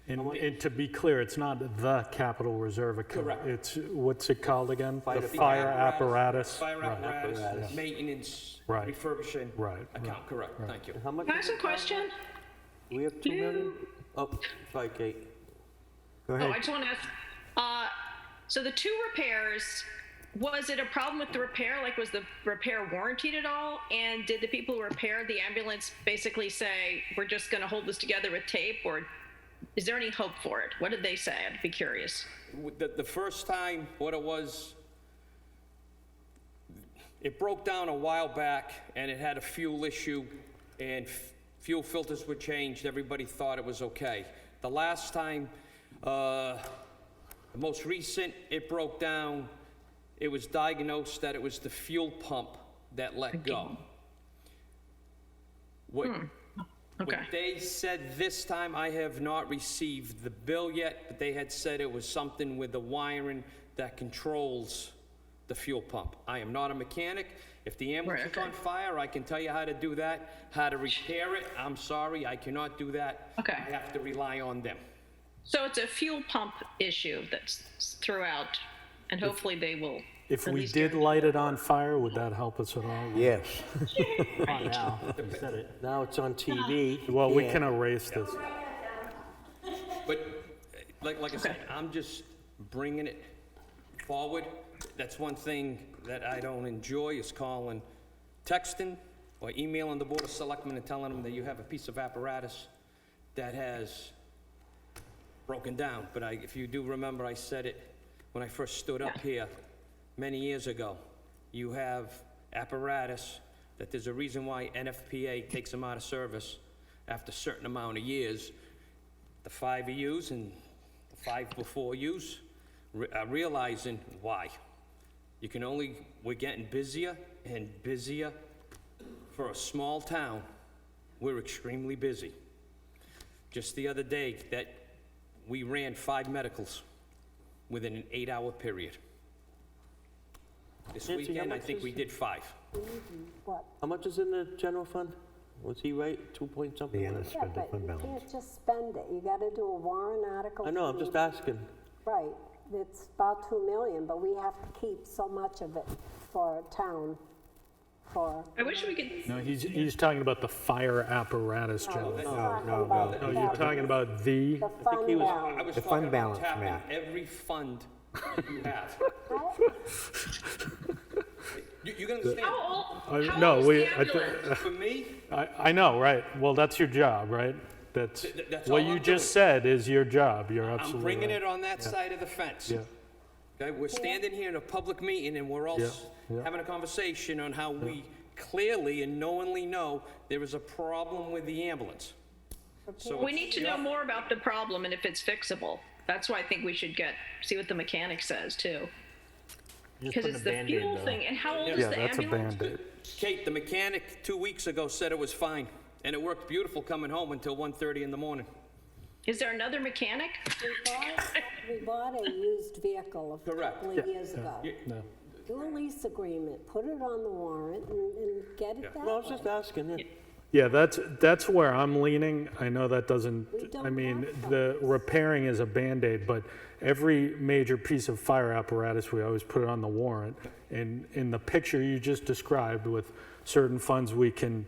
And to be clear, it's not the capital reserve account. Correct. It's, what's it called again? Fire The department. fire apparatus. Fire Right. apparatus, maintenance, Right. refurbishing Right, account, correct, thank you. And how much? Can I is ask a it? question? Do we have 2 million? Oh, sorry, Kate. go Oh, I ahead. just want to ask, so the 2 repairs, was it a problem with the repair? Like, was the repair warranted at all? And did the people who repaired the ambulance basically say, we're just going to hold this together with tape? Or is there any hope for it? What did they say? I'd be curious. The first time, what it was, it broke down a while back, and it had a fuel issue, and fuel filters were changed. Everybody thought it was okay. The last time, the most recent, it broke down, it was diagnosed that it was the fuel pump that let go. What Okay. they said this time, I have not received the bill yet, but they had said it was something with the wiring that controls the fuel pump. I am not a mechanic. If the ambulance Right, is okay. on fire, I can tell you how to do that, how to repair it. I'm sorry, I cannot do that. Okay. I have to rely on them. So it's a fuel pump issue that's throughout, and hopefully they will If At we least did you're- light it on fire, would that help us at all? Yes. Come on now, you said it. Now it's on TV. Well, we Yeah. can erase this. But like I said, I'm just bringing it forward. That's one thing that I don't enjoy is calling, texting, or emailing the Board of Selectmen and telling them that you have a piece of apparatus that has broken down. But if you do remember, I said it when I first stood up here many years ago. You have apparatus that there's a reason why NFPA takes them out of service after a certain amount of years. The 5 of yous and the 5 before yous are realizing why. We're getting busier and busier. For a small town, we're extremely busy. Just the other day, that we ran 5 medicals within an 8-hour period. This Nancy, how weekend, I much think is- we did 5. What? How much is in the general fund? Was he right? 2 point something? The Yeah, unexpended but fund you balance. can't just spend it. You gotta do a warrant article. I know, I'm just asking. Right, it's about 2 million, but we have to keep so much of it for town, for. I wish we could, No, he's talking about the fire apparatus, No, Joe. he's No, talking no, about no. No, you're talking about the, The fund he was- I balance. was The talking fund about balance, tapping Matt. every fund you have. You can understand, how old, how no, old is we, the ambulance? for me, I know, right? Well, that's your job, right? That's, that's what all you I'm just said is your job. You're I'm absolutely bringing right. it on that side of the fence. Yeah. Okay, we're standing here in a public meeting and we're all Yeah, yeah. having a conversation on how we clearly and knowingly know there is a problem with the ambulance. So We need to know more about the problem and if it's fixable. That's why I think we should see what the mechanic says too. Just Because putting it's a the Band-Aid, fuel though. thing, and how old is Yeah, the that's a ambulance? Band-Aid. Kate, the mechanic 2 weeks ago said it was fine, and it worked beautiful coming home until 1:30 in the morning. Is there another mechanic? We bought a used vehicle a Correct. couple of years ago. No. Do a lease agreement, put it on the warrant, and get it that No, I was just way. asking, yeah. Yeah, that's where I'm leaning. I know that doesn't, We don't I mean, have the repairing is a Band-Aid, but every major piece of fire apparatus, we always put it on the warrant. And in the picture you just described with certain funds we can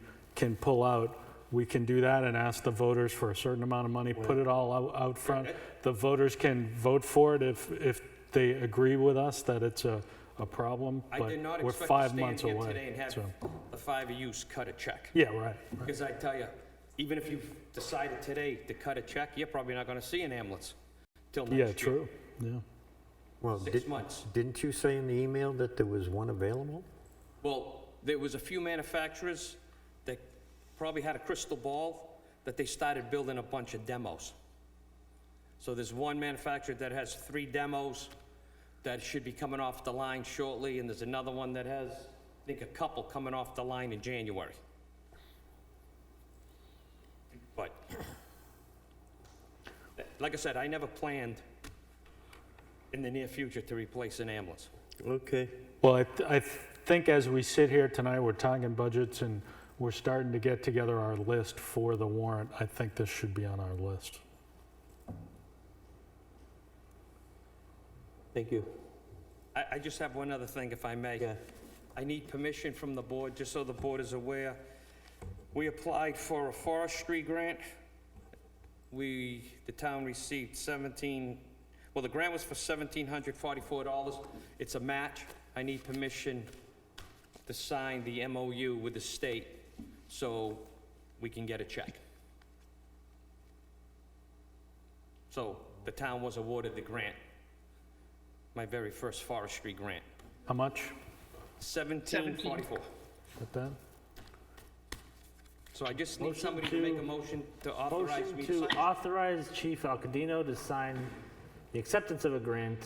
pull out, we can do that and ask the voters for a certain amount of money, put it all out front. The voters can vote for it if they agree with us that it's a problem, I but did not we're expect to 5 stand months here today away. and have So, the 5 of yous cut a check. yeah, right. Because I tell you, even if you've decided today to cut a check, you're probably not gonna see an ambulance till next year. Yeah, true, yeah. Well, 6 months. didn't you say in the email that there was one available? Well, there was a few manufacturers that probably had a crystal ball that they started building a bunch of demos. So there's one manufacturer that has 3 demos that should be coming off the line shortly, and there's another one that has, I think, a couple coming off the line in January. But, like I said, I never planned in the near future to replace an ambulance. Okay. Well, I think as we sit here tonight, we're talking budgets and we're starting to get together our list for the warrant. I think this should be on our list. Thank you. I just have one other thing, if I may. Yeah. I need permission from the board, just so the board is aware. We applied for a forestry grant. The town received the grant was for $1,744. It's a match. I need permission to sign the MOU with the state so we can get a check. So the town was awarded the grant, my very first forestry grant. How much? $1,744. With that? So I just need Motion somebody to make a motion to authorize Motion me to to sign. authorize Chief Alcadino to sign the acceptance of a grant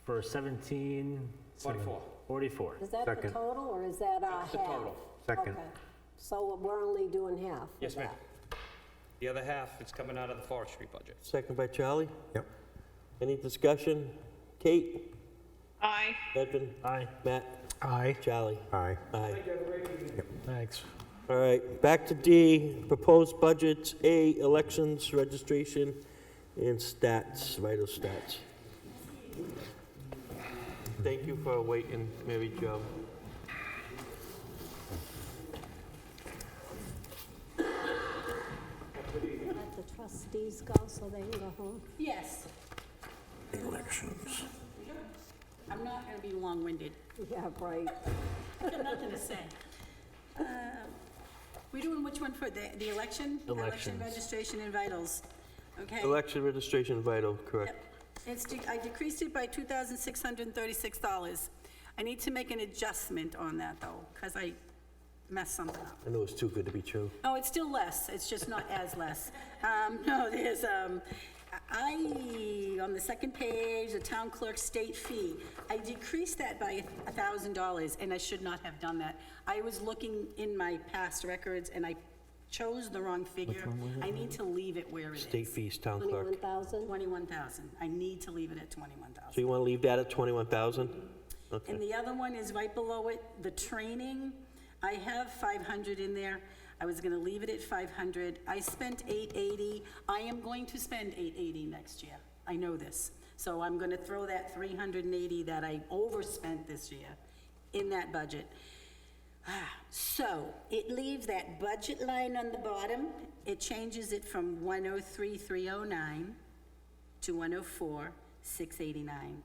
for 44. Is that the Second. total, or is that our half? That's the total. Second. Okay. So we're only doing half of Yes, ma'am. that. The other half is coming out of the forestry budget. Second by Charlie. Yep. Any discussion? Kate? Aye. Edvin? Aye. Matt? Aye. Charlie? Aye. Aye. Thanks. All right, back to D, proposed budgets, A, elections, registration, and stats, vital stats. Thank you for waiting, Mary Jo. Let the trustees go so they can go home. Yes, Elections. I'm not going to be long-winded. Yeah, right. I've got nothing to say. We're doing which one for the election? Election Elections. registration and vitals. Okay. Election registration vital, correct. I decreased it by $2,636. I need to make an adjustment on that, though, because I messed something up. I know it's too good to be true. Oh, it's still less, it's just not as less. No, there's, on the second page, the town clerk state fee, I decreased that by $1,000, and I should not have done that. I was looking in my past records, and I chose the wrong figure. I need to leave it where it is. State fees, town clerk. 21,000? 21,000. I need to leave it at 21,000. So you want to leave that at 21,000? And Okay. the other one is right below it, the training. I have 500 in there. I was gonna leave it at 500. I spent 880. I am going to spend 880 next year. I know this. So I'm gonna throw that 380 that I overspent this year in that budget. So it leaves that budget line on the bottom. It changes it from 103,309 to 104,689.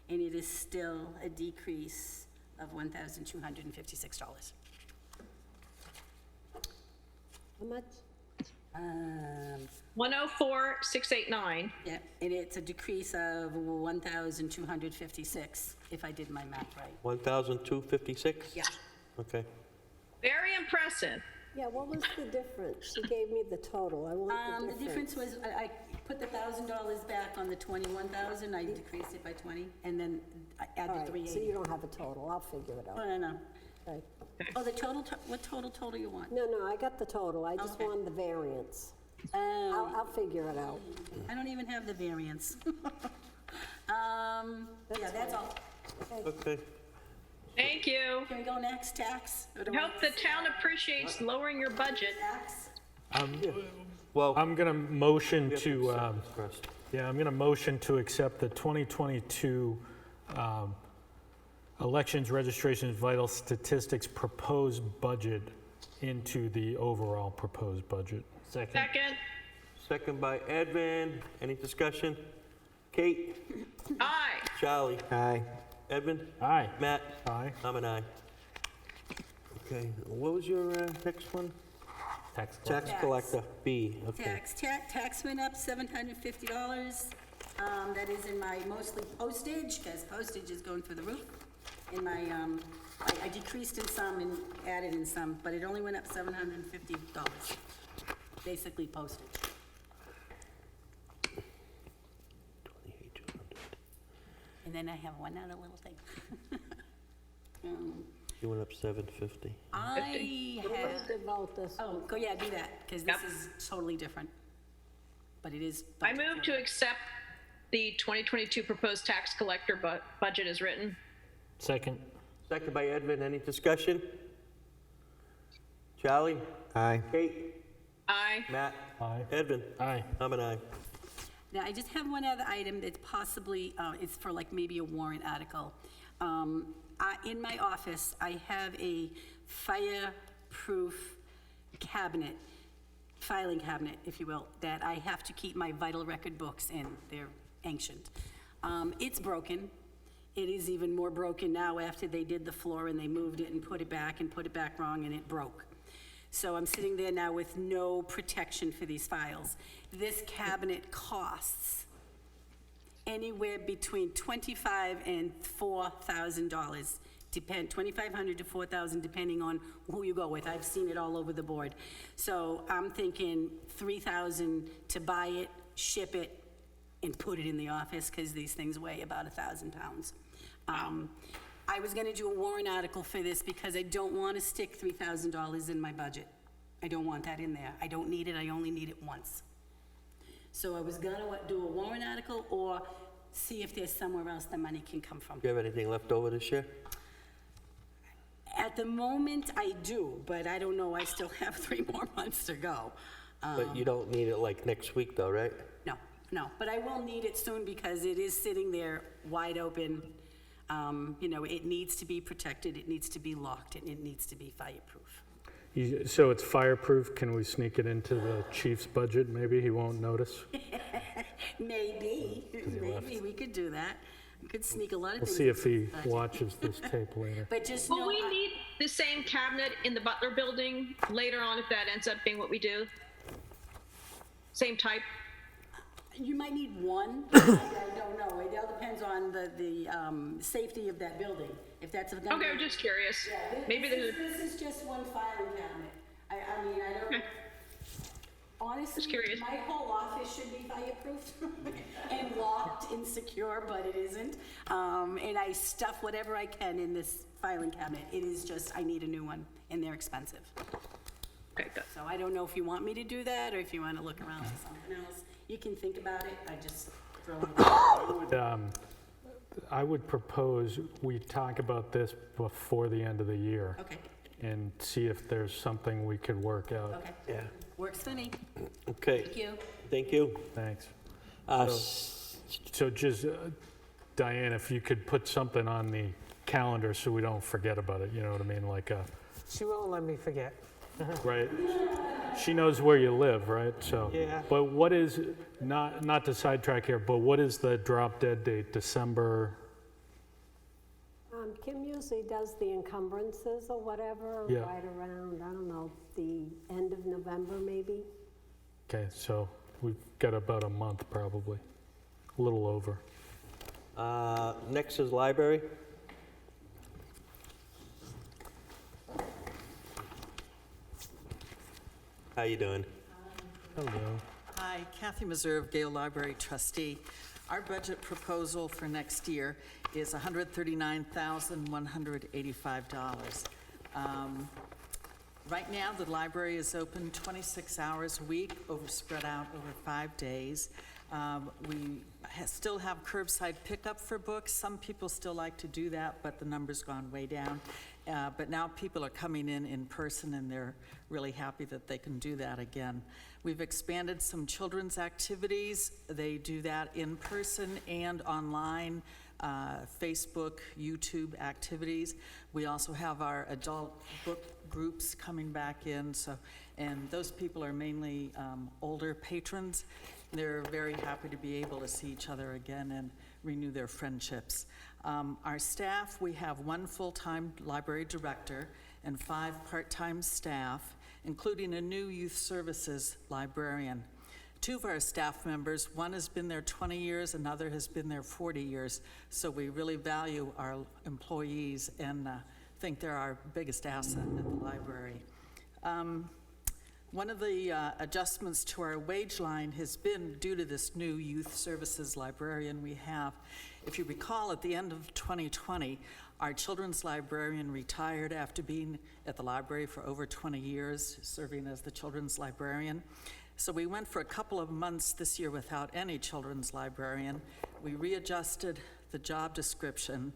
And it is still a decrease of $1,256. How much? 104,689. Yep, and it's a decrease of 1,256, if I did my math right. 1,256? Yeah. Okay. Very impressive. Yeah, what was the difference? She gave me the total. I want The difference was, I put the $1,000 back on the 21,000, I decreased it by 20, and then I All added right, so 380. you don't have a total. I'll figure it Oh, out. no. Okay. Oh, the total, what total you want? No, I got the total. I just Okay. wanted the variance. Oh, I'll figure it out. I don't even have the variance. Yeah, that's all. Okay. Thank you. Can we go next, tax? Or do I hope the town appreciates lowering your budget. Tax? Well, I'm going to motion we have to, accept this first. yeah, I'm going to motion to accept the 2022 elections registration vital statistics proposed budget into the overall proposed budget. Second. Second. Second by Edvin. Any discussion? Kate? Aye. Charlie? Aye. Edvin? Aye. Matt? Aye. I'm an aye. Okay, what was your next one? Tax Tax Tax. collector, B, okay. Tax went up $750. That is in my mostly postage, because postage is going through the roof. In my, I decreased in some and added in some, but it only went up $750. Basically postage. 28,200. And then I have one other little thing. You went up 750. I Ready have, to vote this oh, one. go, yeah, do that, because this is totally different. But it is. I move to accept the 2022 proposed tax collector budget as written. Second. Second by Edvin, any discussion? Charlie? Aye. Kate? Aye. Matt? Aye. Edvin? Aye. I'm an aye. Now, I just have one other item that's possibly, it's for like maybe a warrant article. In my office, I have a fireproof cabinet, filing cabinet, if you will, that I have to keep my vital record books in. They're ancient. It's broken. It is even more broken now after they did the floor and they moved it and put it back wrong, and it broke. So I'm sitting there now with no protection for these files. This cabinet costs anywhere between $2,500 and $4,000, $2,500 to $4,000, depending on who you go with. I've seen it all over the board. So I'm thinking $3,000 to buy it, ship it, and put it in the office, because these things weigh about 1,000 pounds. I was gonna do a warrant article for this because I don't wanna stick $3,000 in my budget. I don't want that in there. I don't need it, I only need it once. So I was gonna do a warrant article or see if there's somewhere else the money can come from. Do you have anything left over this year? At the moment, I do, but I don't know, I still have 3 more months to go. But you don't need it like next week though, right? No, No, but I will need it soon because it is sitting there wide open. You know, it needs to be protected, it needs to be locked, and it needs to be fireproof. So it's fireproof, can we sneak it into the chief's budget? Maybe he won't notice. Maybe we could do that. We could sneak a lot of We'll things. see if he into the budget. watches this tape later. But just Will know, we need the same cabinet in the Butler building later on if that ends up being what we do? Same type? you might need one. I don't know. It all depends on the safety of that building. If that's gonna Okay, I'm be- just curious. Yeah, Maybe this there's, is just one filing cabinet. I mean, I don't, Okay. honestly, Just curious. my whole office should be fireproof and locked and secure, but it isn't. And I stuff whatever I can in this filing cabinet. It is just, I need a new one, and they're expensive. okay, good. So I don't know if you want me to do that, or if you want to look around for something else. You can think about it. I just throw it out. I would propose we talk about this before the end of the year Okay, and see if there's something we could work out. okay. Yeah. Works for me. Okay, Thank you. thank you. Thanks. Uh, So just, Diane, if you could put something on the calendar so we don't forget about it, you know what I mean? Like, She won't let me forget. right? She knows where you live, right? So. Yeah. But what is, not to sidetrack here, but what is the drop dead date? December? Kim usually does the encumbrances or whatever, Yeah. right around, I don't know, the end of November maybe. Okay, so we've got about a month probably, a little over. Next is library. How you doing? Hello. Hi, Kathy Meserve, Gale Library trustee. Our budget proposal for next year is $139,185. Right now, the library is open 26 hours a week, spread out over 5 days. We still have curbside pickup for books. Some people still like to do that, but the number's gone way down. But now people are coming in person, and they're really happy that they can do that again. We've expanded some children's activities. They do that in person and online, Facebook, YouTube activities. We also have our adult book groups coming back in, and those people are mainly older patrons. They're very happy to be able to see each other again and renew their friendships. Our staff, we have 1 full-time library director and 5 part-time staff, including a new youth services librarian. 2 of our staff members, one has been there 20 years, another has been there 40 years, so we really value our employees and think they're our biggest asset at the library. One of the adjustments to our wage line has been due to this new youth services librarian we have. If you recall, at the end of 2020, our children's librarian retired after being at the library for over 20 years, serving as the children's librarian. So we went for a couple of months this year without any children's librarian. We readjusted the job description,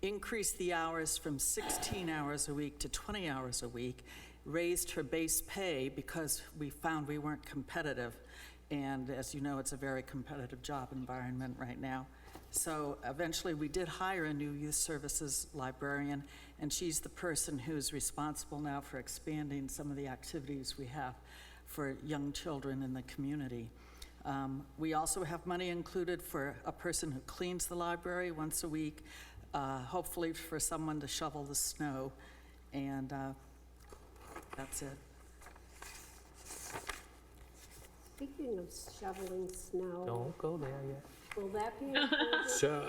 increased the hours from 16 hours a week to 20 hours a week, raised her base pay because we found we weren't competitive. And as you know, it's a very competitive job environment right now. So eventually we did hire a new youth services librarian, and she's the person who's responsible now for expanding some of the activities we have for young children in the community. We also have money included for a person who cleans the library once a week, hopefully for someone to shovel the snow, and that's it. Speaking of shoveling snow, Don't go there yet. will that be included? So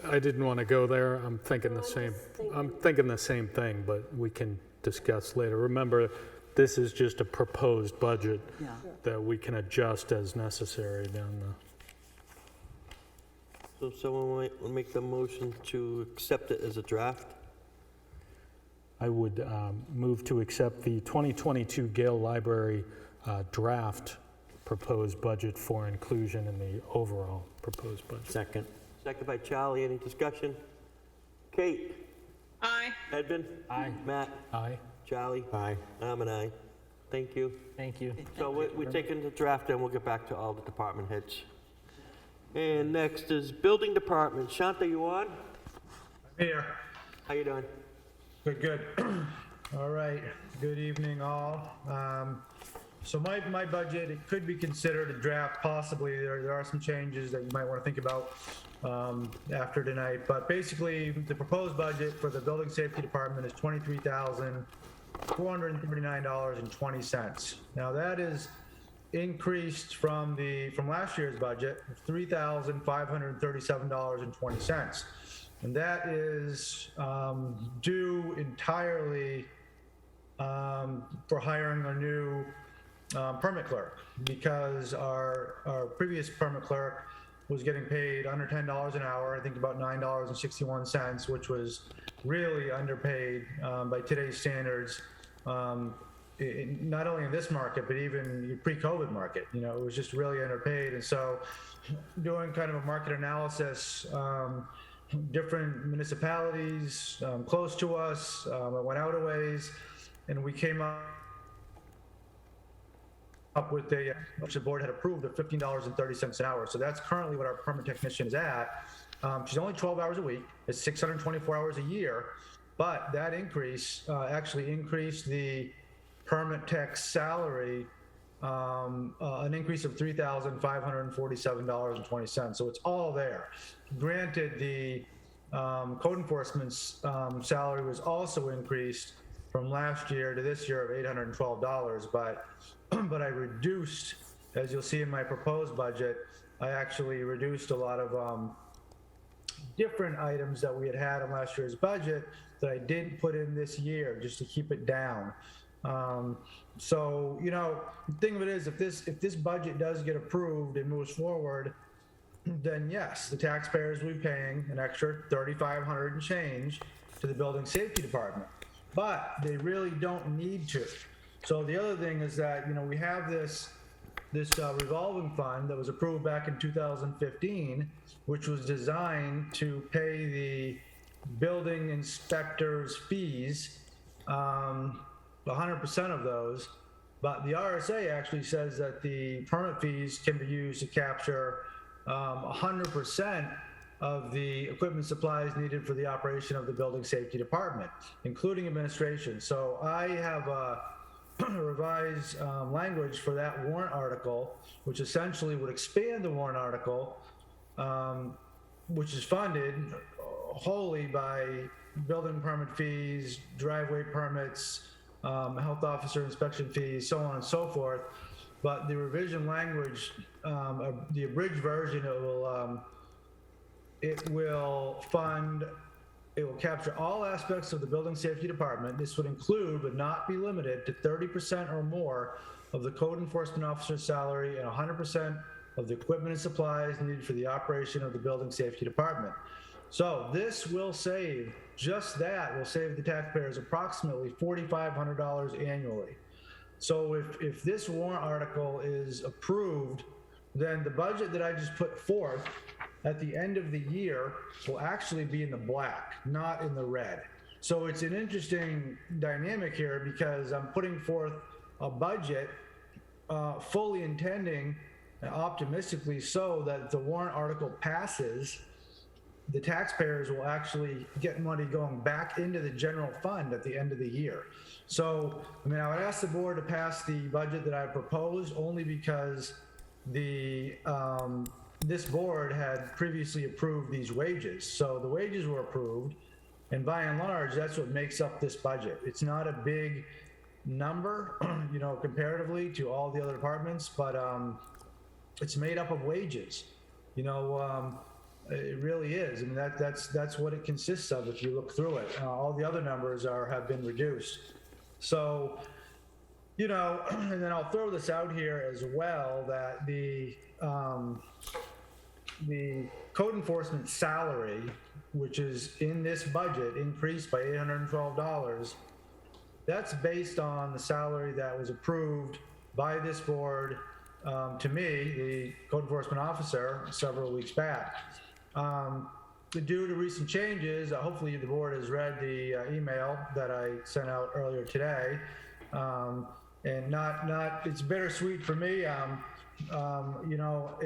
I didn't want to go there. I'm thinking No, the I'm same, just thinking. I'm thinking the same thing, but we can discuss later. Remember, this is just a proposed budget Yeah. that we can adjust as necessary down the. So someone might make the motion to accept it as a draft? I would move to accept the 2022 Gale Library draft proposed budget for inclusion in the overall proposed budget. Second. Second by Charlie, any discussion? Kate? Aye. Edvin? Aye. Matt? Aye. Charlie? Aye. I'm an aye. Thank you. Thank you. So we're taking the draft and we'll get back to all the department heads. And next is Building Department. Shanta, you on? Here. How you doing? Good, good. All right, good evening, all. So my budget, it could be considered a draft, possibly. There are some changes that you might want to think about after tonight. But basically, the proposed budget for the Building Safety Department is $23,439.20. Now, that is increased from last year's budget of $3,537.20. And that is due entirely for hiring a new permit clerk, because our previous permit clerk was getting paid under $10 an hour, I think about $9.61, which was really underpaid by today's standards, not only in this market, but even pre-COVID market. You know, it was just really underpaid. And so doing kind of a market analysis, different municipalities close to us, I went out a ways, and we came up with which the board had approved of $15.30 an hour. So that's currently what our permit technician is at. She's only 12 hours a week. It's 624 hours a year. But that increase actually increased the permit tech salary, an increase of $3,547.20. So it's all there. Granted, the code enforcement's salary was also increased from last year to this year of $812, but I reduced, as you'll see in my proposed budget, I actually reduced a lot of different items that we had in last year's budget that I didn't put in this year just to keep it down. So, you know, the thing of it is, if this budget does get approved and moves forward, then yes, the taxpayers will be paying an extra $3,500 and change to the Building Safety Department, but they really don't need to. So the other thing is that, you know, we have this revolving fund that was approved back in 2015, which was designed to pay the building inspectors' fees, 100% of those. But the RSA actually says that the permit fees can be used to capture 100% of the equipment supplies needed for the operation of the Building Safety Department, including administration. So I have revised language for that warrant article, which essentially would expand the warrant article, which is funded wholly by building permit fees, driveway permits, health officer inspection fees, so on and so forth. But the revision language, the abridged version, it will capture all aspects of the Building Safety Department. This would include, but not be limited to, 30% or more of the code enforcement officer's salary and 100% of the equipment and supplies needed for the operation of the Building Safety Department. So this will save, just that will save the taxpayers approximately $4,500 annually. So if this warrant article is approved, then the budget that I just put forth at the end of the year will actually be in the black, not in the red. So it's an interesting dynamic here, because I'm putting forth a budget fully intending, optimistically so, that if the warrant article passes, the taxpayers will actually get money going back into the general fund at the end of the year. So, I mean, I would ask the board to pass the budget that I proposed, only because this board had previously approved these wages. So the wages were approved, and by and large, that's what makes up this budget. It's not a big number, you know, comparatively to all the other departments, but it's made up of wages. You know, it really is. I mean, that's what it consists of if you look through it. All the other numbers have been reduced. So, you know, and then I'll throw this out here as well, that the code enforcement salary, which is in this budget, increased by $812. That's based on the salary that was approved by this board to me, the code enforcement officer, several weeks back. Due to recent changes, hopefully the board has read the email that I sent out earlier today. And it's bittersweet for me. You know,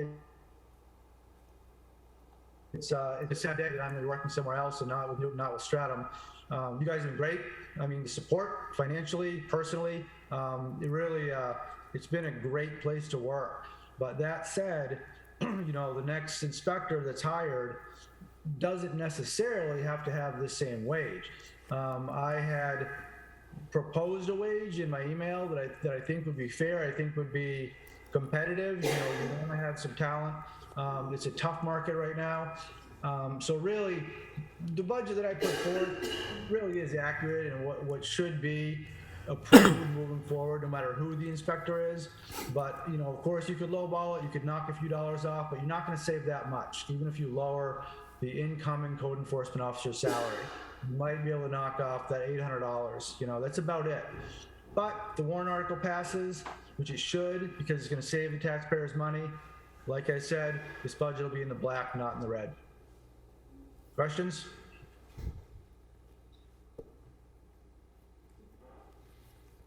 it's a sad day that I'm gonna be working somewhere else and not with you, not with Stratum. You guys have been great. I mean, the support financially, personally, it really, it's been a great place to work. But that said, you know, the next inspector that's hired doesn't necessarily have to have the same wage. I had proposed a wage in my email that I think would be fair, I think would be competitive. You know, you want to have some talent. It's a tough market right now. So really, the budget that I put forward really is accurate and what should be approved moving forward, no matter who the inspector is. But, you know, of course, you could lowball it, you could knock a few dollars off, but you're not going to save that much, even if you lower the incoming code enforcement officer's salary. You might be able to knock off that $800, you know, that's about it. But the warrant article passes, which it should, because it's going to save the taxpayers money. Like I said, this budget will be in the black, not in the red. Questions?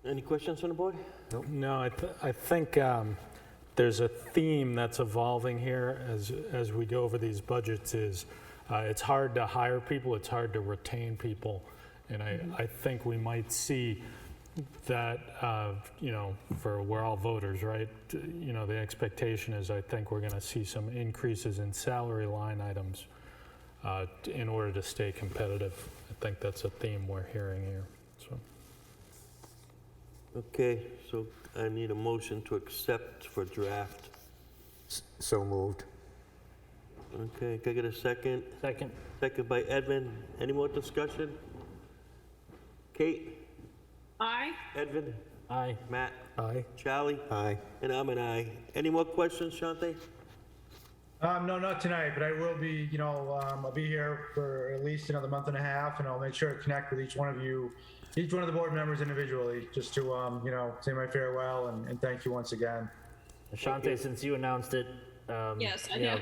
Any questions from the board? No, I think there's a theme that's evolving here as we go over these budgets is it's hard to hire people, it's hard to retain people. And I think we might see that, you know, we're all voters, right? You know, the expectation is I think we're going to see some increases in salary line items in order to stay competitive. I think that's a theme we're hearing here. So. Okay, so I need a motion to accept for draft. So moved. Okay, can I get a second? Second. Second by Edvin. Any more discussion? Kate? Aye. Edvin? Aye. Matt? Aye. Charlie? Aye. And I'm an aye. Any more questions, Shante? No, not tonight, but I will be, you know, I'll be here for at least another month and a half, and I'll make sure to connect with each one of you, each one of the board members individually, just to, you know, say my farewell and thank you once again. Shante, since you announced it, Yes, I you know.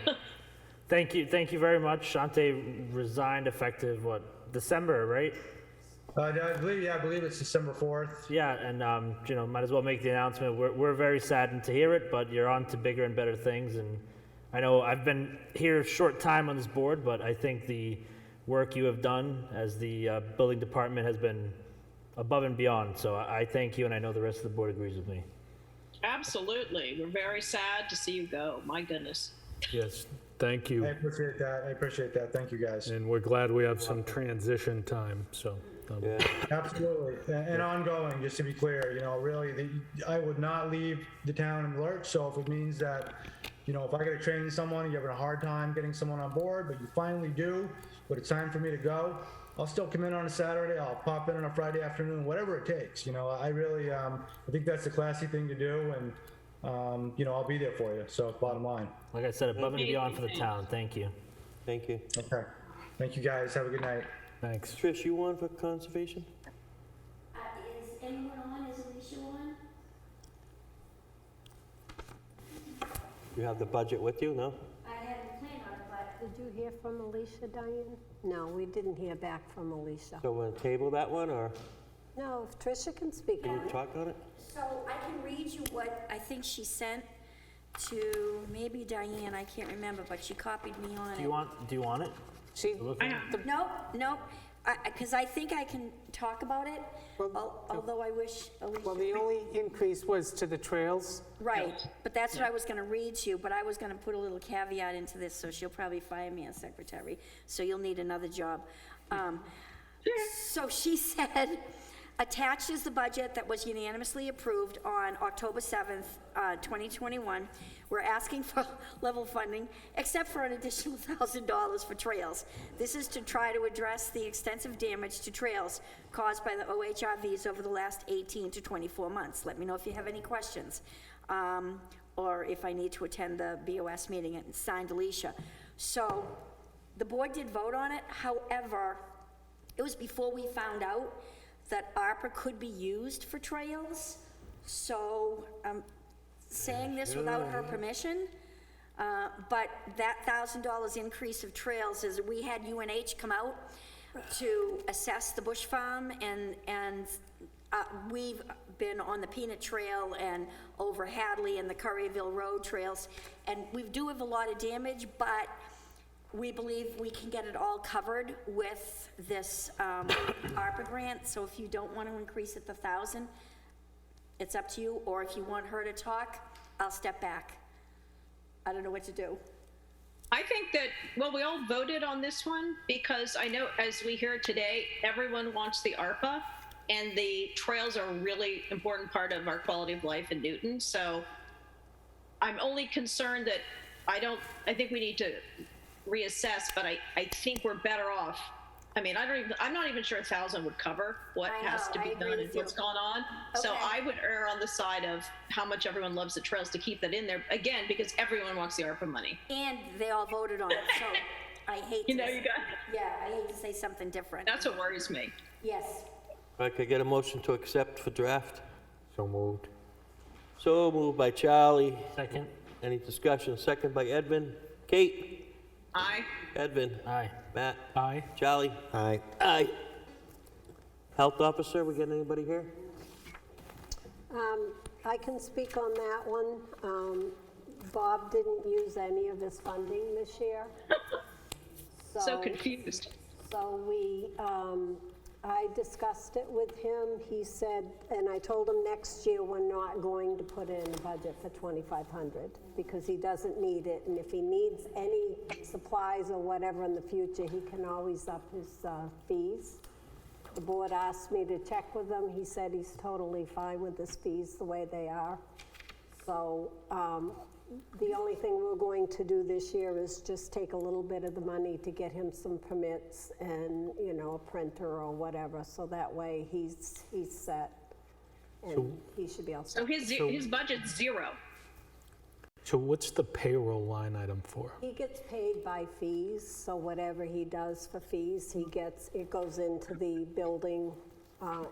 thank you very much. Shante resigned effective, what, December, right? I believe it's December 4th. Yeah, and you know, might as well make the announcement. We're very saddened to hear it, but you're on to bigger and better things. And I know I've been here a short time on this board, but I think the work you have done as the building department has been above and beyond. So I thank you, and I know the rest of the board agrees with me. Absolutely. We're very sad to see you go. My goodness. Yes, thank I you. appreciate that. Thank you, guys. And we're glad we have some transition time, so. Yeah. Absolutely, and ongoing, just to be clear, you know, really, I would not leave the town in the lurch, so if it means that, you know, if I gotta train someone, you're having a hard time getting someone on board, but you finally do, but it's time for me to go, I'll still come in on a Saturday, I'll pop in on a Friday afternoon, whatever it takes, you know, I really, I think that's the classy thing to do, and, you know, I'll be there for you, so bottom line. Like I said, above and beyond for the town. Thank you. Thank you. Okay, thank you guys, have a good night. Thanks. Trish, you on for conservation? Is anyone on? Is Alicia on? You have the budget with you, no? I hadn't planned on it, but Did you hear from Alicia, Diane? No, we didn't hear back from Alicia. So we'll table that one, or No, if Tricia can speak can on you it. talk on it? so I can read you what I think she sent to maybe Diane, I can't remember, but she copied me on it. Do you want it? She, Nope, because I think I can talk about it, although I wish Alicia. well, the only increase was to the trails. Right, but that's what I was gonna read to you, but I was gonna put a little caveat into this, so she'll probably fire me as secretary, so you'll need another job. So she said, attached is the budget that was unanimously approved on October 7th, 2021. We're asking for level funding, except for an additional $1,000 for trails. This is to try to address the extensive damage to trails caused by the OHRVs over the last 18 to 24 months. Let me know if you have any questions, or if I need to attend the BOS meeting. And signed, Alicia. So the board did vote on it. However, it was before we found out that ARPA could be used for trails. So I'm saying this without her permission, but that $1,000 increase of trails is, we had UNH come out to assess the bush farm, and we've been on the Peanut Trail and over Hadley and the Curryville Road trails, and we do have a lot of damage, but we believe we can get it all covered with this ARPA grant, so if you don't want to increase it to 1,000, it's up to you, or if you want her to talk, I'll step back. I don't know what to do. I think that, well, we all voted on this one because I know as we hear today, everyone wants the ARPA, and the trails are a really important part of our quality of life in Newton. So I'm only concerned that I think we need to reassess, but I think we're better off. I mean, I'm not even sure 1,000 would cover what I has to know, be I agree done and with you. what's going on. So Okay. I would err on the side of how much everyone loves the trails to keep that in there, again, because everyone wants the ARPA money. And they all voted on it, so I hate to... You got, Yeah, I hate to say something different. that's what worries me. Yes. All right, can I get a motion to accept for draft? So moved. So moved by Charlie. Second? Any discussion? Second by Edvin. Kate? Aye. Edvin? Aye. Matt? Aye. Charlie? Aye. Aye. Health officer, we got anybody here? I can speak on that one. Bob didn't use any of his funding this year. So confused. So I discussed it with him. He said, and I told him next year we're not going to put in a budget for 2,500 because he doesn't need it. And if he needs any supplies or whatever in the future, he can always up his fees. The board asked me to check with him. He said he's totally fine with his fees the way they are. So the only thing we're going to do this year is just take a little bit of the money to get him some permits and, you know, a printer or whatever, so that way he's set. And he should be all set. So his budget's zero. So what's the payroll line item for? He gets paid by fees, so whatever he does for fees, it goes into the building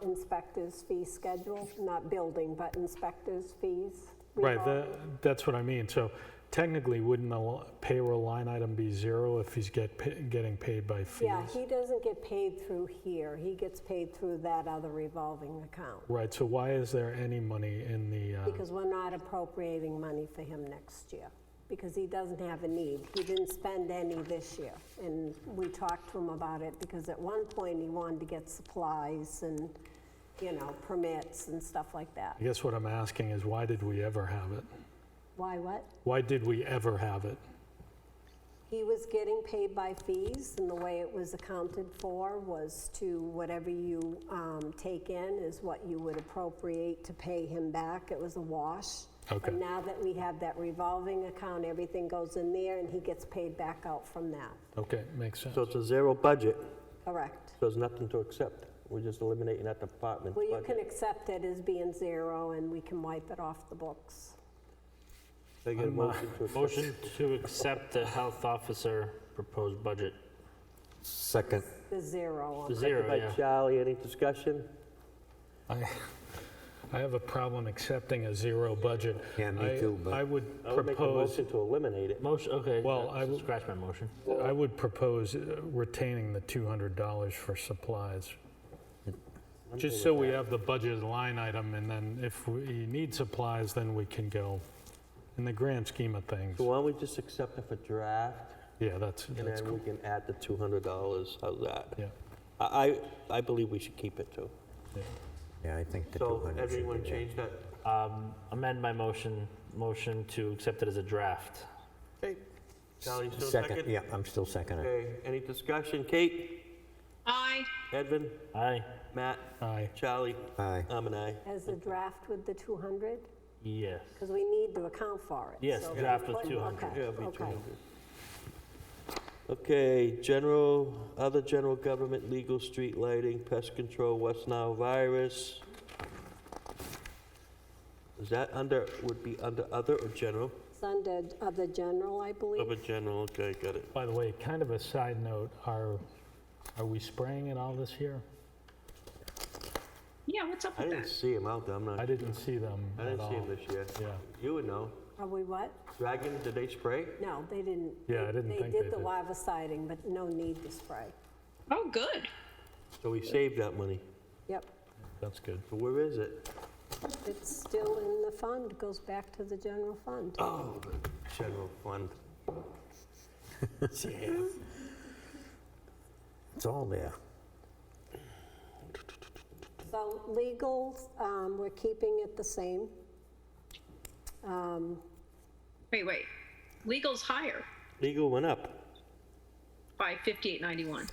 inspector's fee schedule, not building, but inspector's fees. Right, that's what I mean. So technically, wouldn't the payroll line item be zero if he's getting paid by fees? Yeah, he doesn't get paid through here. He gets paid through that other revolving account. Right, so why is there any money in the, Because we're not appropriating money for him next year, because he doesn't have a need. He didn't spend any this year. And we talked to him about it, because at one point he wanted to get supplies and, you know, permits and stuff like that. I guess what I'm asking is why did we ever have it? Why what? Why did we ever have it? He was getting paid by fees, and the way it was accounted for was to whatever you take in is what you would appropriate to pay him back. It was a wash. Okay. And now that we have that revolving account, everything goes in there, and he gets paid back out from that. Okay, makes sense. So it's a zero budget, Correct. so there's nothing to accept. We're just eliminating that department Well, you budget. can accept it as being zero, and we can wipe it off the books. Can I get a motion to accept? Motion to accept the health officer proposed budget. Second. The zero on The it. zero, Second yeah. by Charlie, any discussion? I have a problem accepting a zero budget. Yeah, me too, but- I would I would make a propose, motion to eliminate it. Motion, okay. Well, I will- Scratch my motion. I would propose retaining the $200 for supplies. Just so we have the budget line item, and then if we need supplies, then we can go, in the grand scheme of things. So why don't we just accept it for draft, Yeah, that's and then cool. we can add the $200, how's that? Yeah, I believe we should keep it too. Yeah, I think the So 200 should be everyone there. change that? Amend my motion to accept it as a draft. Okay. Charlie, still Second, second? yeah, I'm still seconding. Okay, any discussion? Kate? Aye. Edvin? Aye. Matt? aye. Charlie? Aye. I'm an aye. As a draft with the 200, Yes. because we need to account for it. Yes, So draft with put- 200. okay, Yeah, it'll be okay. 200. Okay, other general government, legal, street lighting, pest control, West Nile virus. Is that would be under other or general? It's under other general, I believe. Other general, okay, got it. By the way, kind of a side note, are we spraying it all this year? Yeah, what's up I with didn't that? see him out there, I'm not, I didn't see them I at didn't see him all. this year. Yeah. You would know. Are we what? Dragon, did they spray? No, they didn't. Yeah, I didn't think they They did the did. larviciding, but no need to spray. Oh, good. So we saved that money. Yep, That's good. So where is it? it's still in the fund, goes back to the general fund. Oh, the general fund. It's all there. So legal, we're keeping it the same. Wait. Legal's higher Legal went up. by 5891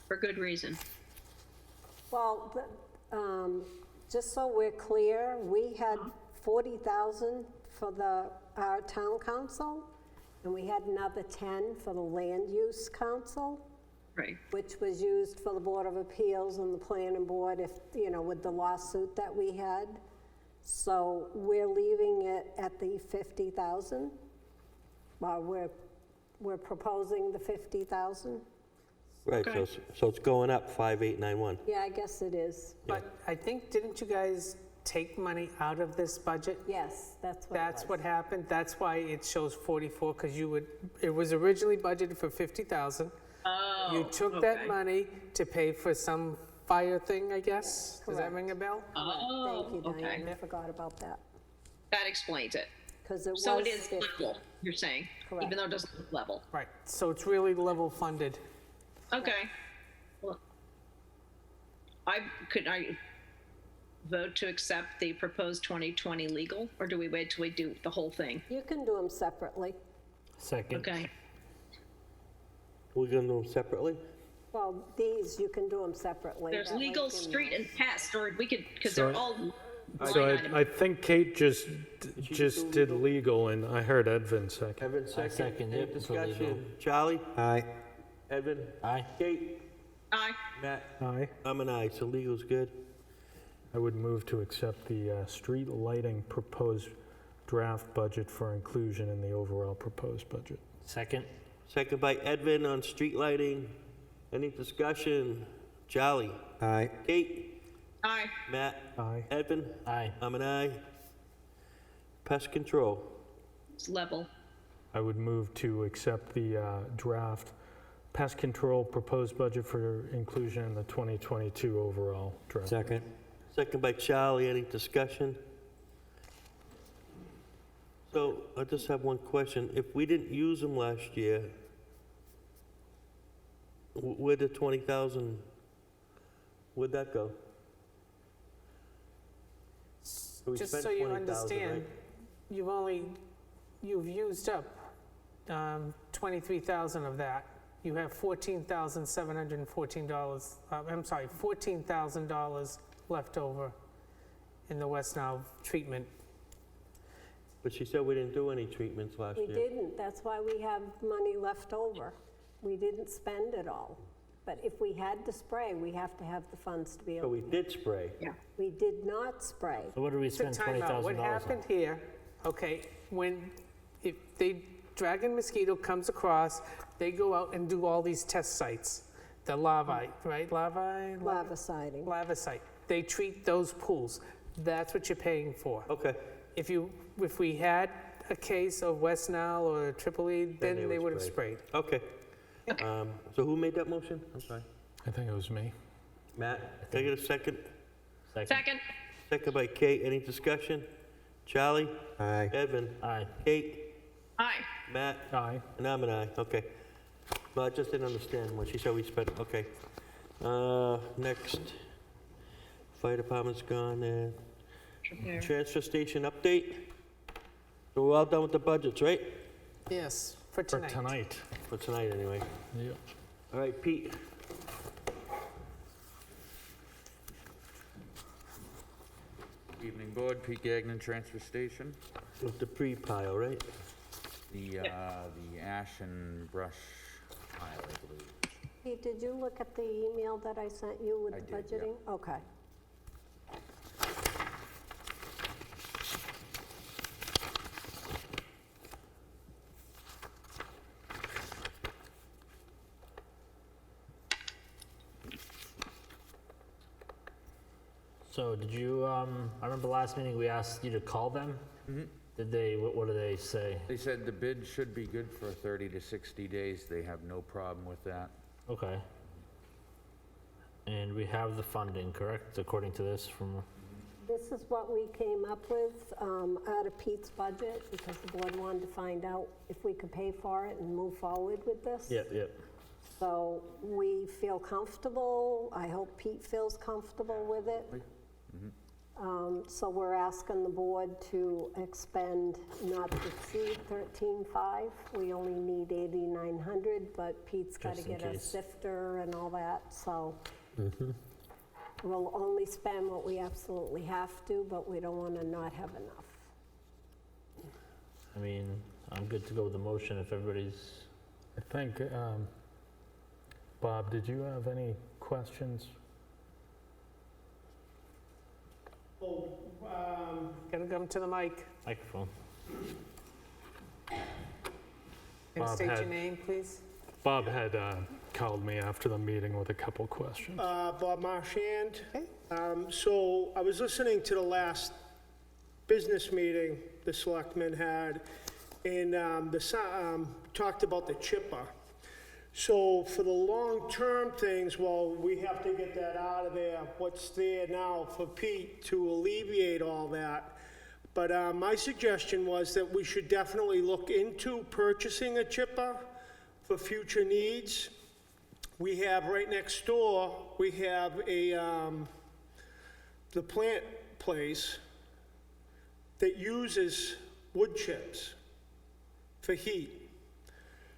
for good reason. Well, just so we're clear, we had 40,000 for our town council, and we had another 10 for the land use council, Right. which was used for the Board of Appeals and the planning board if, with the lawsuit that we had. So we're leaving it at the 50,000. Well, we're proposing the 50,000. Right, Okay. so it's going up 5891. Yeah, I guess it is. But I think, didn't you guys take money out of this budget? Yes, that's what it That's was. what happened. That's why it shows 44, because it was originally budgeted for 50,000. Oh. You took that okay. money to pay for some fire thing, I guess? Does that Correct. ring a bell? Oh, Thank you, Diane, okay. I forgot about that. That explains it. Because it was So it is 50. level, you're saying, Correct. even though it doesn't look level. Right, so it's really level funded. Okay. Well, could I vote to accept the proposed 2020 legal, or do we wait till we do the whole thing? You can do them separately. Second. Okay. We're gonna do them separately? Well, these, you can do them separately. There's That way legal, you can- street, and pest, or we could, because So- they're all So line items. I think Kate just do did legal, and I heard Edvin second. Evan, second. second Any it for legal. discussion? Charlie? Aye. Edvin? Aye. Kate? Aye. Matt? Aye. I'm an aye, so legal's good. I would move to accept the street lighting proposed draft budget for inclusion in the overall proposed budget. Second. Second by Edvin on street lighting. Any discussion? Charlie? Aye. Kate? Aye. Matt? Aye. Edvin? Aye. I'm an aye. Pest control. It's level. I would move to accept the draft pest control proposed budget for inclusion in the 2022 overall draft. Second. Second by Charlie. Any discussion? So I just have one question. If we didn't use them last year, where'd the 20,000, where'd that go? So we Just spent so you 20,000, understand, right? you've used up 23,000 of that. You have $14,714, I'm sorry, $14,000 left over in the West Nile treatment. But she said we didn't do any treatments last We year. didn't, that's why we have money left over. We didn't spend it all. But if we had to spray, we have to have the funds to be So able, we did spray. Yeah. we did not spray. So what did we So spend time out. $20,000 What on? happened here, okay, if dragon mosquito comes across, they go out and do all these test sites. The larvae, right, larvae? Lava siding. Lava site. They treat those pools. That's what you're paying for. Okay. If we had a case of West Nile or Tripoli, then they would have sprayed. Okay. So who made that motion? I'm sorry. I think it was me. Matt, can I get a second? Second. Second by Kate. Any discussion? Charlie? Aye. Edvin? Aye. Kate? Aye. Matt? Aye. And I'm an aye. Okay. Well, I just didn't understand when she said we spent, okay. Next. Fire department's gone. There. Transfer station update. So we're all done with the budgets, right? Yes, for For tonight. tonight. For tonight, anyway. Yeah. All right, Pete. Evening Board, Pete Gagnon, Transfer Station. With the pre-pile, right? The ash and brush pile, I believe. Pete, did you look at the email that I sent you with I the did, yeah. budgeting? Okay. So did you, I remember last meeting we asked you to call them? Did they, what did they say? They said the bid should be good for 30 to 60 days. They have no problem with that. Okay. And we have the funding, correct, according to this from, This is what we came up with out of Pete's budget, because the board wanted to find out if we could pay for it and move forward with this. Yep. So we feel comfortable. I hope Pete feels comfortable with it. So we're asking the board to expend not to exceed 13.5. We only need 8,900, but Pete's got to Just in get a case. sifter and all that, so. We'll only spend what we absolutely have to, but we don't want to not have enough. I mean, I'm good to go with the motion if everybody's, I think, Bob, did you have any questions? Gotta come to the mic. microphone. And Bob state your had- name, please. Bob had called me after the meeting with a couple questions. Bob Marchand. Okay. So I was listening to the last business meeting the selectmen had, and talked about the chipper. So for the long-term things, well, we have to get that out of there, what's there now for Pete to alleviate all that. But my suggestion was that we should definitely look into purchasing a chipper for future needs. We have right next door, we have the plant place that uses wood chips for heat.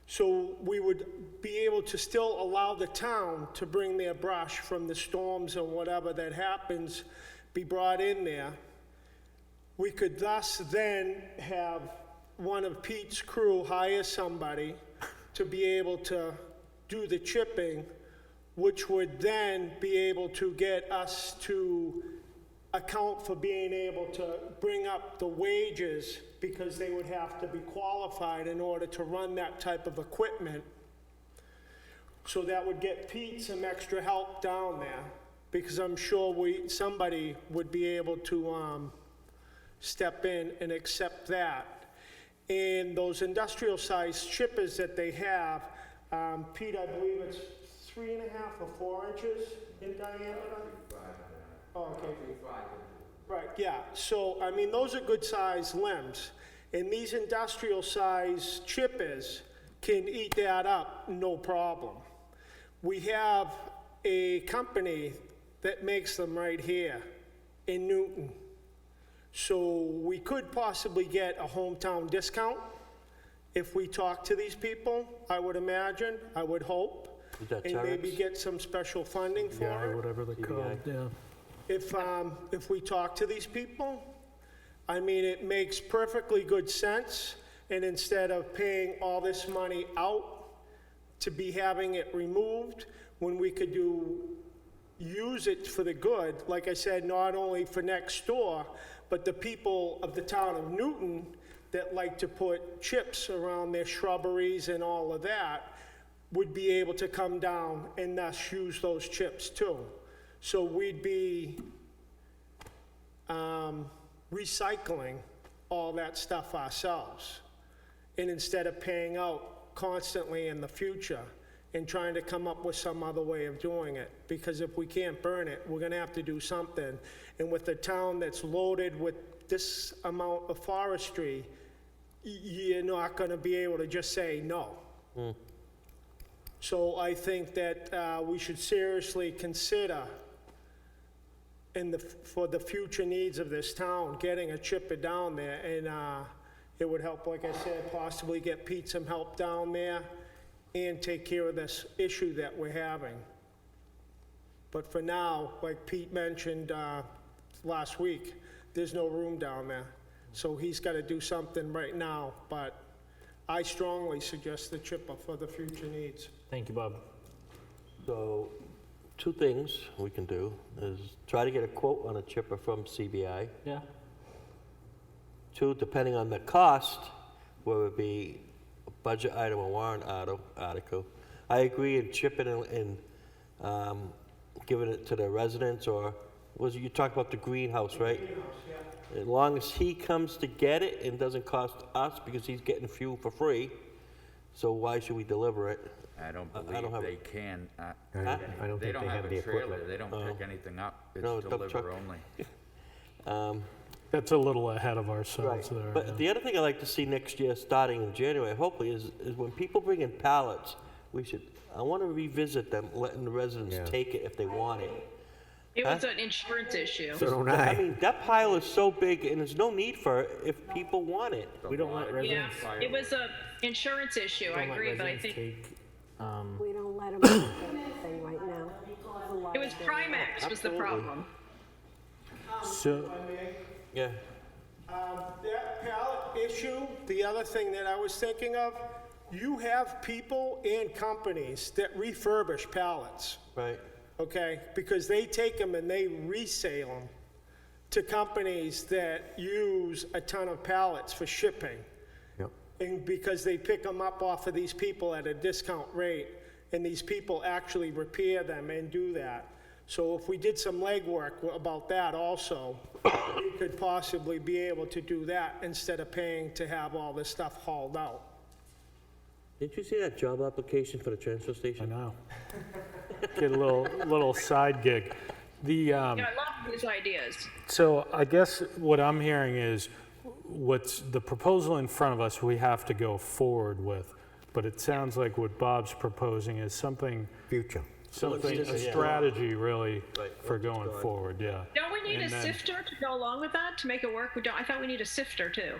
So we would be able to still allow the town to bring their brush from the storms and whatever that happens, be brought in there. We could thus then have one of Pete's crew hire somebody to be able to do the chipping, which would then be able to get us to account for being able to bring up the wages, because they would have to be qualified in order to run that type of equipment. So that would get Pete some extra help down there, because I'm sure somebody would be able to step in and accept that. And those industrial-sized chippers that they have, Pete, I believe it's 3.5 or 4 inches in diameter? Oh, okay. Right, yeah. So, I mean, those are good-sized limbs. And these industrial-sized chippers can eat that up, no problem. We have a company that makes them right here in Newton. So we could possibly get a hometown discount if we talk to these people, I would imagine, I would hope. Is that And maybe Terex? get some special funding for Yeah, it. whatever they called, yeah. If we talk to these people, I mean, it makes perfectly good sense, and instead of paying all this money out to be having it removed, when we could use it for the good, like I said, not only for next door, but the people of the town of Newton that like to put chips around their shrubberies and all of that would be able to come down and thus use those chips too. So we'd be recycling all that stuff ourselves. And instead of paying out constantly in the future and trying to come up with some other way of doing it. Because if we can't burn it, we're gonna have to do something. And with a town that's loaded with this amount of forestry, you're not gonna be able to just say no. So I think that we should seriously consider, for the future needs of this town, getting a chipper down there, and it would help, like I said, possibly get Pete some help down there and take care of this issue that we're having. But for now, like Pete mentioned last week, there's no room down there. So he's got to do something right now, but I strongly suggest the chipper for the future needs. Thank you, Bob. So, 2 things we can do is try to get a quote on a chipper from CBI. Yeah. 2, depending on the cost, whether it be a budget item or warrant article. I agree in chipping and giving it to the residents, or you talked about the greenhouse, right? Greenhouse, yeah. As long as he comes to get it and doesn't cost us, because he's getting fuel for free, so why should we deliver it? I don't I don't believe have they it. can. I don't think they have the They don't have equipment. a trailer, they don't pick anything up, No, it's dump truck. deliver only. That's a little ahead of ourselves there. But the other thing I'd like to see next year, starting in January, hopefully, is when people bring in pallets, I want to revisit them, letting the residents take it if they want it. It was an insurance issue. So don't I mean, that pile is so big, and there's no need for it if people want it. We don't let Yeah, residents. it was a insurance issue, I don't let agree, but I residents think take, We don't let them do anything right now. it was Primax was the problem. So, Yeah. That pallet issue, the other thing that I was thinking of, you have people and companies that refurbish pallets, Right. okay? Because they take them and they resale them to companies that use a ton of pallets for shipping. Yep. And because they pick them up off of these people at a discount rate, and these people actually repair them and do that. So if we did some legwork about that also, we could possibly be able to do that instead of paying to have all this stuff hauled out. Did you see that job application for the transfer I station? know. Get a little side gig. Yeah, I love these ideas. So I guess what I'm hearing is what's the proposal in front of us we have to go forward with. But it sounds like what Bob's proposing is something, Future. a strategy really Right, for once it's going gone. forward, yeah. Don't we need And a then- sifter to go along with that to make it work? I thought we need a sifter too.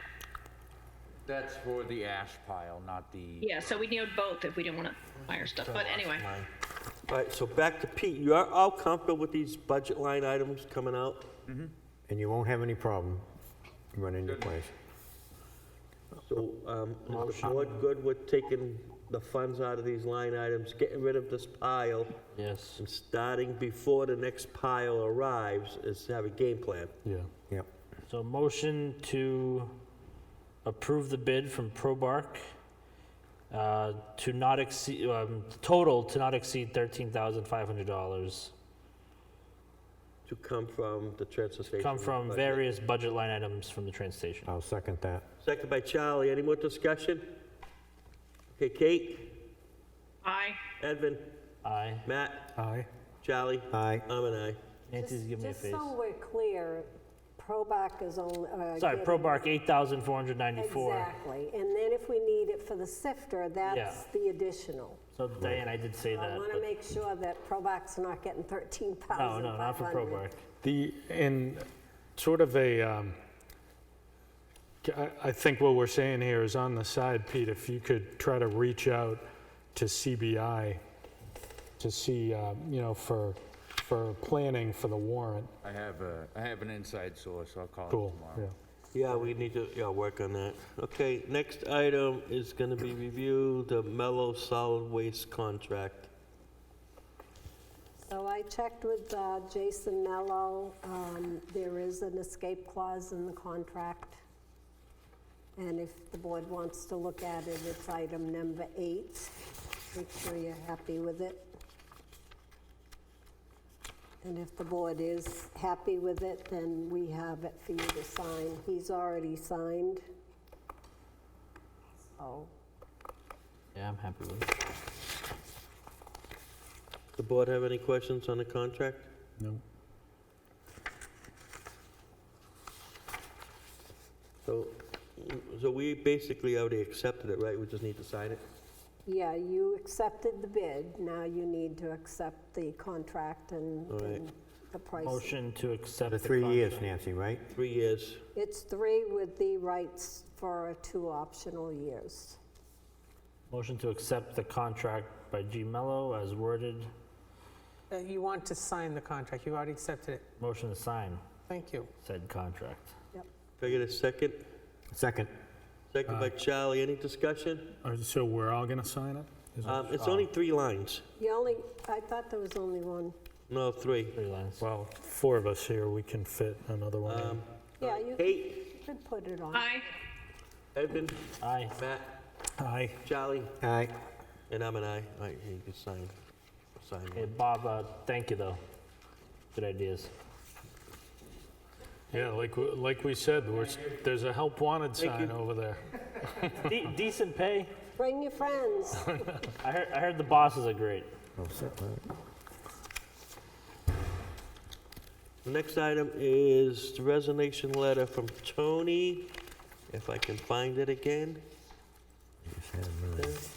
That's for the ash pile, not the... Yeah, so we need both if we didn't want to hire stuff. But anyway, All right, so back to Pete. You are all comfortable with these budget line items coming out? And you won't have any problem running your place. So, is the board good with taking the funds out of these line items, getting rid of this pile, yes. and starting before the next pile arrives, is to have a game plan? Yeah. Yep. So motion to approve the bid from Probark to not exceed, total to not exceed $13,500. To come from the transfer station? Come from budget. various budget line items from the train station. I'll second that. Second by Charlie. Any more discussion? Okay, Kate, aye. Edvin, Aye. Matt, Aye. Charlie. Aye. I'm an aye. Nancy's giving me a Just face. so we're clear, Probac is only. Sorry, getting- Probark, 8,494. Exactly, and then if we need it for the sifter, that's Yeah. the additional. So Diane, I did say I that. want to but- make sure that Probac's not getting 13,500. No, not for Probark. In sort of I think what we're saying here is on the side, Pete, if you could try to reach out to CBI to see, for planning for the warrant. I have an inside source, I'll call Cool, him yeah. tomorrow. Yeah, we need to work on that. Okay, next item is going to be review the Mellow Solid Waste contract. So I checked with Jason Mello. There is an escape clause in the contract. And if the board wants to look at it, it's item number 8. Make sure you're happy with it. And if the board is happy with it, then we have it for you to sign. He's already signed. So, Yeah, I'm happy with it. The board have any questions on the contract? No. So we basically already accepted it, right? We just need to sign it? yeah, you accepted the bid. Now you need to accept the contract and All right. and the price. Motion to accept The the 3 years, contract. Nancy, right? 3 years. It's 3 with the rights for 2 optional years. Motion to accept the contract by G. Mello as worded. You want to sign the contract, you already accepted it. Motion to sign Thank you. said contract. Can I get a second? Second. Second by Charlie. Any discussion? So we're all going to sign it? Is it- It's only 3 lines. I thought there was only one. No, 3. 3 lines. Well, 4 of us here, we can fit another one in. Yeah, you Kate, could put it on. Aye. Edvin, Aye. Matt, Aye. Charlie, Aye. and I'm an aye. All right, you can sign. Hey, Bob, thank you, though. Good ideas. Yeah, like we said, there's a help wanted Thank sign you. over there. Decent pay. Bring your friends. I heard the bosses are great. All set, right? The next item is the resignation letter from Tony, if I can find it again. Just had a minute.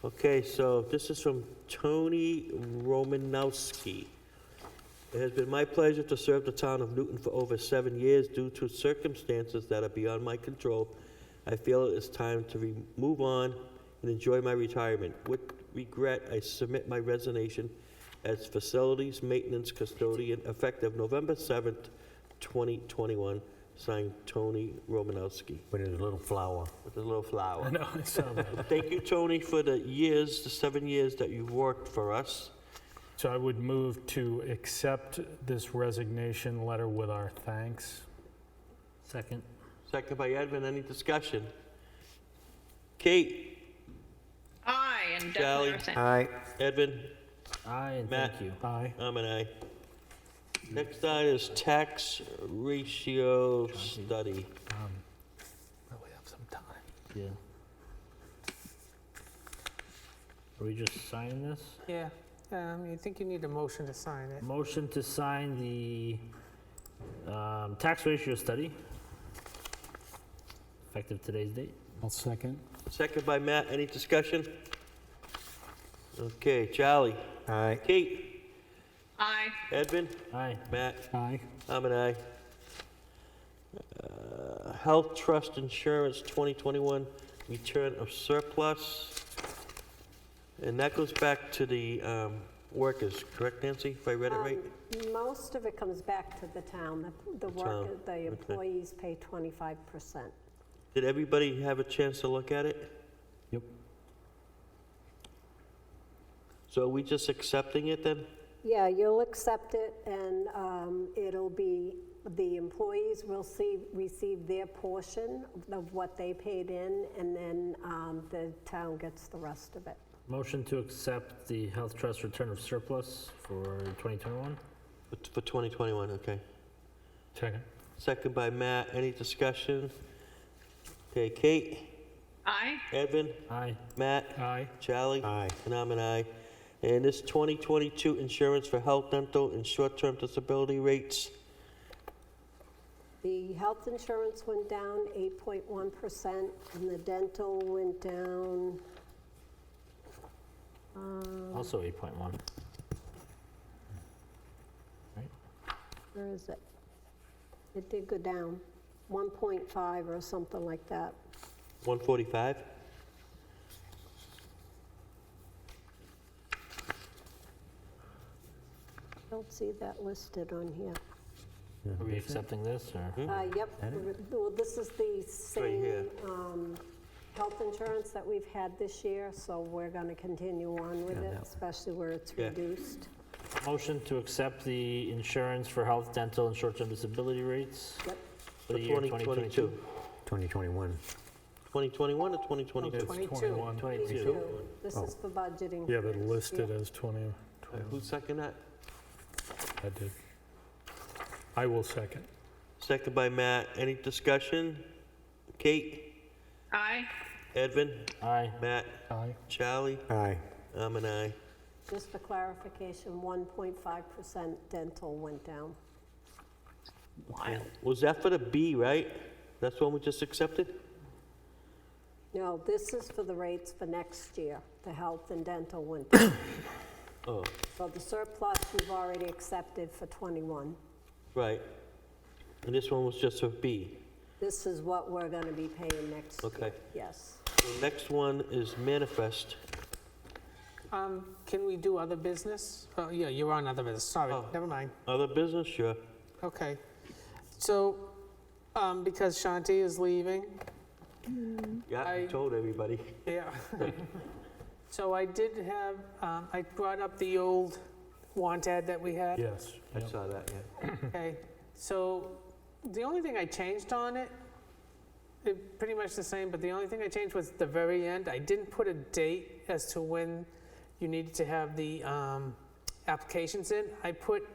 Okay, so this is from Tony Romanowski. It has been my pleasure to serve the town of Newton for over 7 years. Due to circumstances that are beyond my control, I feel it is time to move on and enjoy my retirement. With regret, I submit my resignation as facilities maintenance custodian effective November 7th, 2021. Signed, Tony Romanowski, With his little flower. with a little flower. I know, I saw that. Thank you, Tony, for the 7 years that you worked for us. So I would move to accept this resignation letter with our thanks. Second. Second by Edvin, any discussion? Kate? Aye, and Sally? definitely our thanks. Aye. Edvin? Aye, and Matt? thank you. Aye. I'm an aye. Next item is tax ratio study. Really have some time. Yeah. Are we just signing this? Yeah, you think you need a motion to sign it. Motion to sign the tax ratio study, effective today's date. I'll second. Second by Matt, any discussion? Okay, Charlie? Aye. Kate? Aye. Edvin? Aye. Matt? Aye. I'm an aye. Health Trust Insurance 2021 return of surplus. And that goes back to the workers, correct, Nancy, if I read it right? Most of it comes back to the town. The town, the employees pay 25%. Did everybody have a chance to look at it? Yep. So are we just accepting it then? Yeah, you'll accept it, and it'll be, the employees will receive their portion of what they paid in, and then the town gets the rest of it. Motion to accept the Health Trust return of surplus for 2021. For 2021, okay. Second. Second by Matt, any discussion? Okay, Kate? Aye. Edvin? Aye. Matt? Aye. Charlie? Aye. And I'm an aye. And this 2022 insurance for health, dental, and short-term disability rates. The health insurance went down 8.1%, and the dental went down, Also 8.1. where is it? It did go down, 1.5 or something like that. 145? Don't see that listed on here. Are we accepting this, or? Yep, well, this is the same here. health insurance that we've had this year, so we're gonna continue on with it, especially where it's Yeah. reduced. Motion to accept the insurance for health, dental, and short-term disability rates Yep. for the year 2022. 2021. 2021 or 2022? It's 21. 22. This is for budgeting. Yeah, but listed as 20. Who second that? I did. I will second. Second by Matt, any discussion? Kate? Aye. Edvin? Aye. Matt? Aye. Charlie? Aye. I'm an aye. Just for clarification, 1.5% dental went down. Wild. Was that for the B, right? That's the one we just accepted? No, this is for the rates for next year. The health and dental went down. Oh, So the surplus we've already accepted for '21. right. And this one was just for B. This is what we're gonna be paying next year. Okay. Yes. The next one is manifest. Can we do other business? Oh, yeah, you're on other business, sorry, Oh. never mind. Other business, sure. Okay. So, because Shanti is leaving, Yeah, I I- told everybody. yeah. So I did have, I brought up the old want ad that we had. Yes. I Yep. saw that, yeah. Okay, so the only thing I changed on it, pretty much the same, but the only thing I changed was the very end. I didn't put a date as to when you needed to have the applications in. I put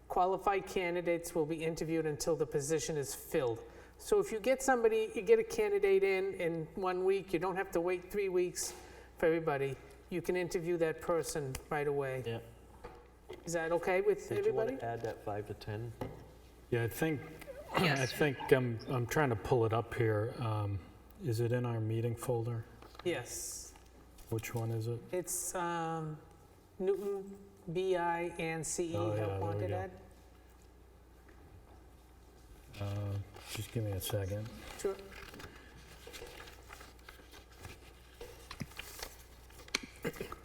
qualified candidates will be interviewed until the position is filled. So if you get somebody, you get a candidate in 1 week, you don't have to wait 3 weeks for everybody. You can interview that person right away. Yeah. Is that okay with Did you want everybody? to add that 5 to 10? Yeah, I think Yes. I'm trying to pull it up here. Is it in our meeting folder? Yes. Which one is it? It's Newton, BI, and CE Oh, yeah, help there we wanted go. ed. Just give me a second. Sure.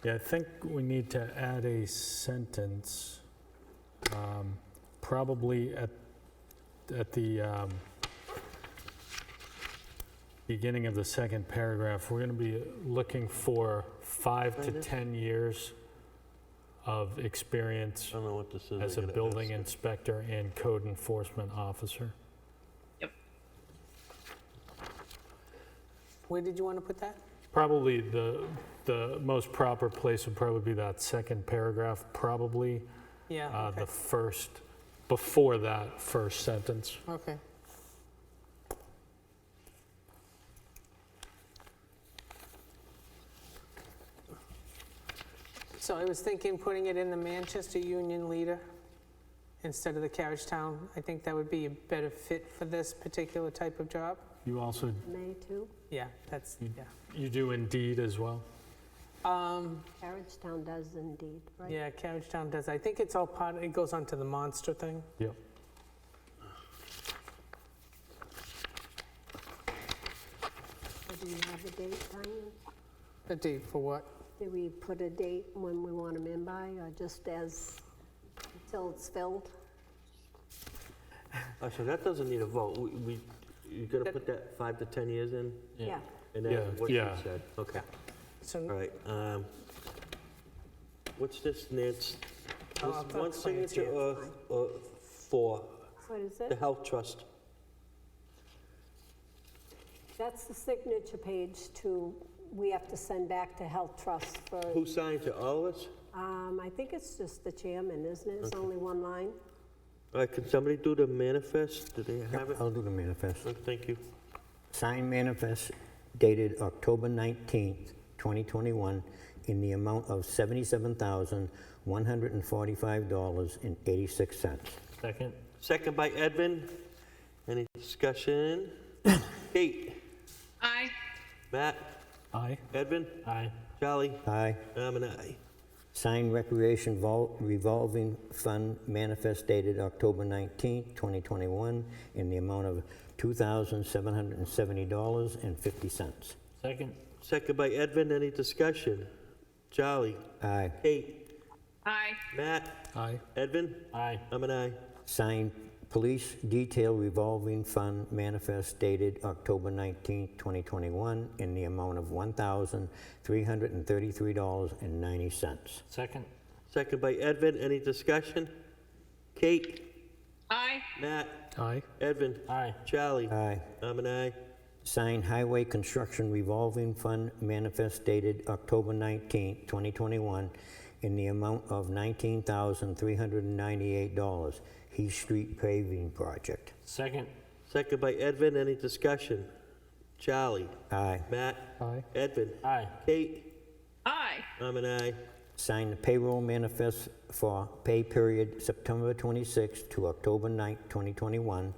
Yeah, I think we need to add a sentence, probably at the beginning of the second paragraph. We're going to be looking for 5 to 10 years of experience I don't know what this is. as I a gotta building ask. inspector and code enforcement officer. Where did you want to put that? Probably the most proper place would probably be that second paragraph, probably Yeah, okay. the first, before that first sentence. Okay. So I was thinking putting it in the Manchester Union Leader instead of the Carriage Town. I think that would be a better fit for this particular type of job. You also, May too. Yeah, that's, yeah. you do Indeed as well? Carriage Town does indeed, right? Yeah, Carriage Town does. I think it's all part, it goes on to the monster thing. Yep. So do you have a date, Diane? A date for what? Did we put a date when we want them in by, or just as, until it's filled? Oh, so that doesn't need a vote. You're going to put that 5 to 10 years in? Yeah. And then Yeah, what you yeah. said? Okay. So, All right. What's this, Nance? Oh, This I'll talk one to Nancy. signature or 4? What is The it? Health Trust. That's the signature page we have to send back to Health Trust for, Who signs it? All of us? I think it's just the chairman, isn't it? It's only one line. All right, can somebody do the manifest? Do they have it? I'll do the manifest. Oh, thank you. Signed manifest dated October 19th, 2021, in the amount of $77,145.86. Second? Second by Edvin. Any discussion? Kate? Aye. Matt? Aye. Edvin? Aye. Charlie? Aye. I'm an aye. Signed recreation revolving fund manifest dated October 19th, 2021, in the amount of $2,770.50. Second? Second by Edvin. Any discussion? Charlie? Aye. Kate? Aye. Matt? Aye. Edvin? Aye. I'm an aye. Signed police detail revolving fund manifest dated October 19th, 2021, in the amount of $1,333.90. Second? Second by Edvin. Any discussion? Kate? Aye. Matt? Aye. Edvin? Aye. Charlie? Aye. I'm an aye. Signed highway construction revolving fund manifest dated October 19th, 2021, in the amount of $19,398. Heath Street paving project. Second? Second by Edvin. Any discussion? Charlie? Aye. Matt? Aye. Edvin? Aye. Kate? Aye. I'm an aye. Signed the payroll manifest for pay period September 26th to October 9th, 2021,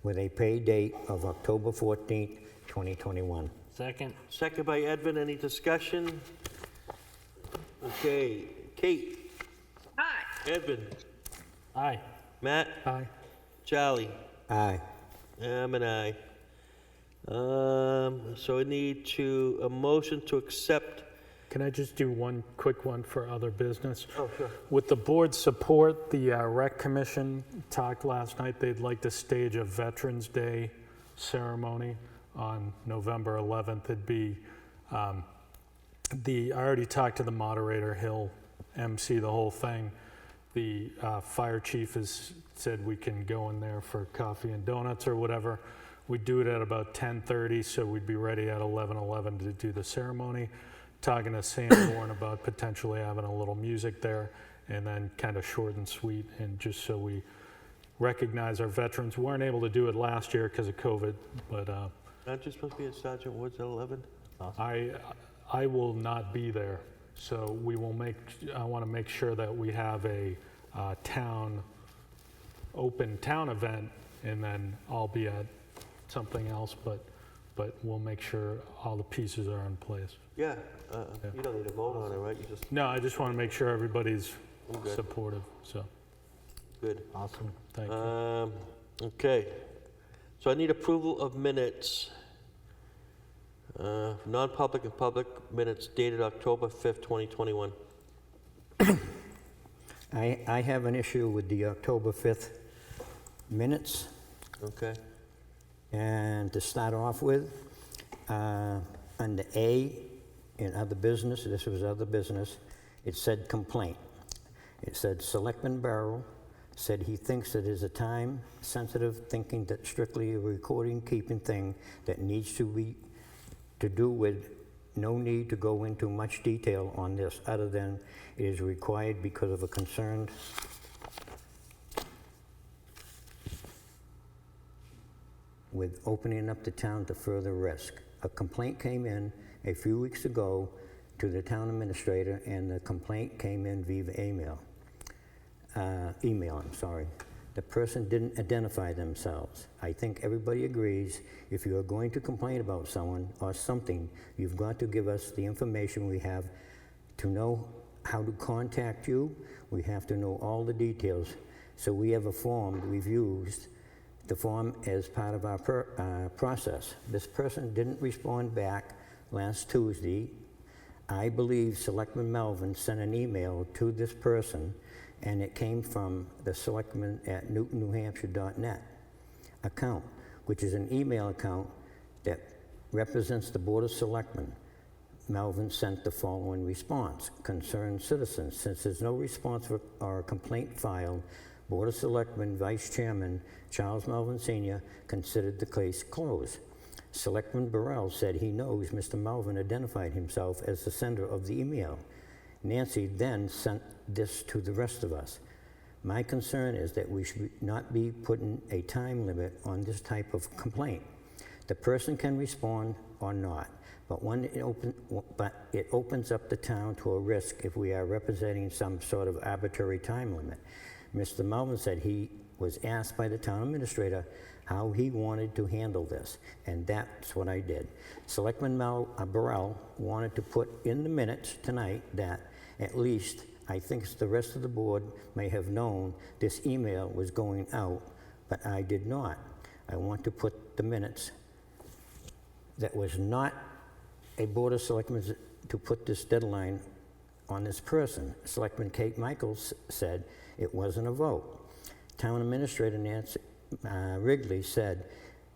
with a pay date of October 14th, 2021. Second? Second by Edvin. Any discussion? Okay. Kate? Aye. Edvin? Aye. Matt? Aye. Charlie? Aye. I'm an aye. So I need a motion to accept. Can I just do one quick one for other business? Oh, sure. With the board's support, the Rec Commission talked last night, they'd like to stage a Veterans Day ceremony on November 11th. It'd be, I already talked to the moderator, he'll MC the whole thing. The fire chief has said we can go in there for coffee and donuts or whatever. We'd do it at about 10:30, so we'd be ready at 11:11 to do the ceremony. Talking to Sanborn about potentially having a little music there, and then kind of short and sweet, and just so we recognize our veterans. We weren't able to do it last year because of COVID, but Aren't you supposed to be at Sergeant Woods at 11? I will not be there. So we will I want to make sure that we have a open town event, and then I'll be at something else, but we'll make sure all the pieces are in place. Yeah, you don't need to vote on it, right? You just, No, I just want to make sure everybody's I'm good. supportive, so, Good. awesome, thank you. Okay, so I need approval of minutes, non-public and public minutes dated October 5th, 2021. I have an issue with the October 5th minutes. Okay, And to start off with, under A, in other business, this was other business, it said complaint. It said Selectman Barrow said he thinks it is a time-sensitive thinking that strictly a recording-keeping thing that needs to do with no need to go into much detail on this other than it is required because of a concerned with opening up the town to further risk. A complaint came in a few weeks ago to the town administrator, and the complaint came in via email. The person didn't identify themselves. I think everybody agrees if you are going to complain about someone or something, you've got to give us the information we have to know how to contact you. We have to know all the details. So we have a form we've used, the form as part of our process. This person didn't respond back last Tuesday. I believe Selectman Melvin sent an email to this person, and it came from the selectman at newtonnewhampshire.net account, which is an email account that represents the Board of Selectmen. Melvin sent the following response: concerned citizens, since there's no response or complaint filed, Board of Selectmen Vice Chairman Charles Melvin Sr. considered the case closed. Selectman Burrell said he knows Mr. Melvin identified himself as the sender of the email. Nancy then sent this to the rest of us. My concern is that we should not be putting a time limit on this type of complaint. The person can respond or not, but it opens up the town to a risk if we are representing some sort of arbitrary time limit. Mr. Melvin said he was asked by the town administrator how he wanted to handle this, and that's what I did. Selectman Burrell wanted to put in the minutes tonight that at least I think the rest of the board may have known this email was going out, but I did not. I want to put the minutes that was not a Board of Selectmen to put this deadline on this person. Selectman Kate Michaels said it wasn't a vote. Town Administrator Nancy Wrigley said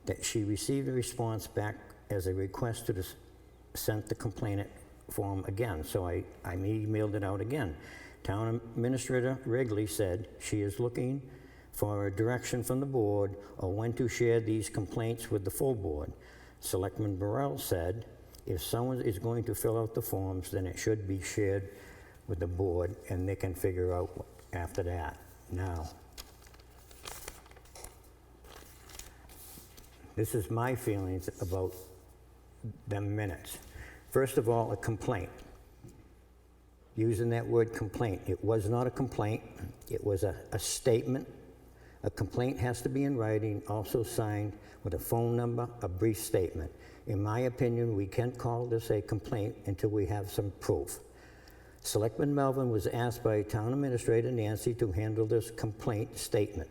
that she received a response back as a request to send the complainant form again, so I emailed it out again. Town Administrator Wrigley said she is looking for a direction from the board or when to share these complaints with the full board. Selectman Burrell said if someone is going to fill out the forms, then it should be shared with the board and they can figure out after that. Now, this is my feelings about them minutes. First of all, a complaint. Using that word complaint, it was not a complaint, it was a statement. A complaint has to be in writing, also signed with a phone number, a brief statement. In my opinion, we can't call this a complaint until we have some proof. Selectman Melvin was asked by Town Administrator Nancy to handle this complaint statement.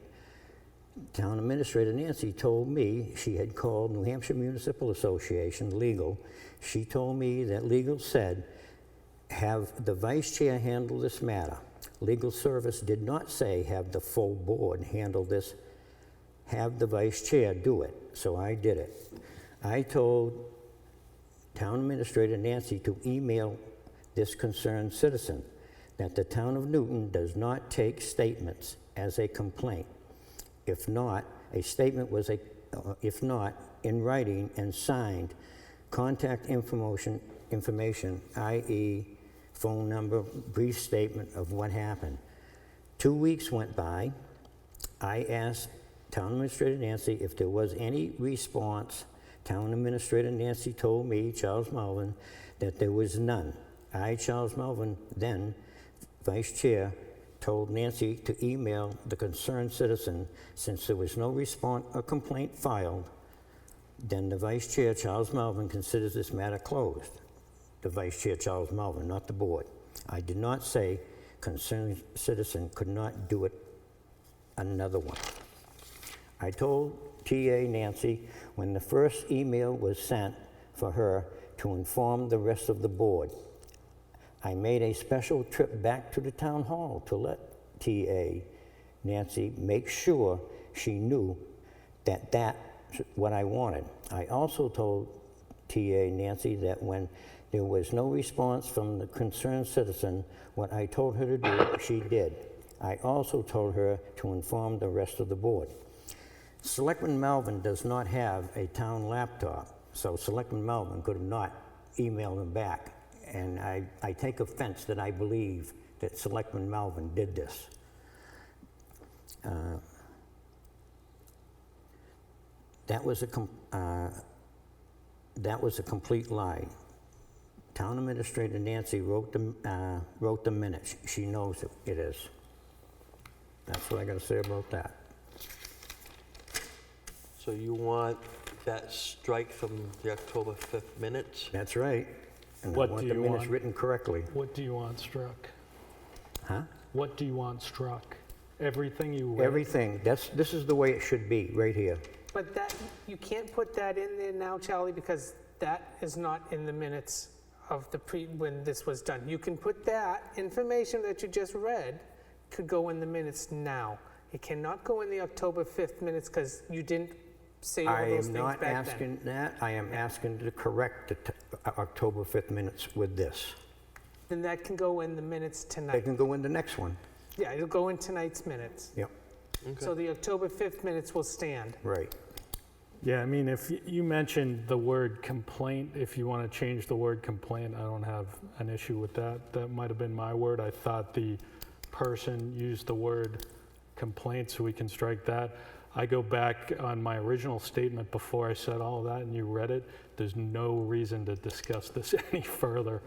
Town Administrator Nancy told me she had called New Hampshire Municipal Association, legal. She told me that legal said, have the vice chair handle this matter. Legal service did not say have the full board handle this, have the vice chair do it, so I did it. I told Town Administrator Nancy to email this concerned citizen that the town of Newton does not take statements as a complaint. If not, a statement was if not in writing and signed, contact information, i.e. phone number, brief statement of what happened. 2 weeks went by. I asked Town Administrator Nancy if there was any response. Town Administrator Nancy told me, Charles Melvin, that there was none. I, Charles Melvin, then Vice Chair, told Nancy to email the concerned citizen. Since there was no response or complaint filed, then the Vice Chair, Charles Melvin, considers this matter closed. The Vice Chair, Charles Melvin, not the board. I did not say concerned citizen could not do it another one. I told TA Nancy when the first email was sent for her to inform the rest of the board. I made a special trip back to the town hall to let TA Nancy make sure she knew that that's what I wanted. I also told TA Nancy that when there was no response from the concerned citizen, what I told her to do, she did. I also told her to inform the rest of the board. Selectman Melvin does not have a town laptop, so Selectman Melvin could not email him back. And I take offense that I believe that Selectman Melvin did this. That was a complete lie. Town Administrator Nancy wrote the minutes. She knows it is. That's what I got to say about that. So you want that strike from the October 5th minutes? That's right. And What I want do the you minutes want? written correctly. What do you want struck? Huh? What do you want struck? Everything you read? Everything. This is the way it should be, right here. But that, you can't put that in there now, Charlie, because that is not in the minutes of when this was done. You can put that information that you just read could go in the minutes now. It cannot go in the October 5th minutes because you didn't say all I those am things not back then. asking that. I am asking to correct the October 5th minutes with this. Then that can go in the minutes They tonight. can go in the next one. Yeah, it'll go in tonight's minutes. Yep, So the October 5th minutes will stand. right. Yeah, I mean, if you mentioned the word complaint, if you want to change the word complaint, I don't have an issue with that. That might have been my word. I thought the person used the word complaint, so we can strike that. I go back on my original statement before I said all of that, and you read it. There's no reason to discuss this any further.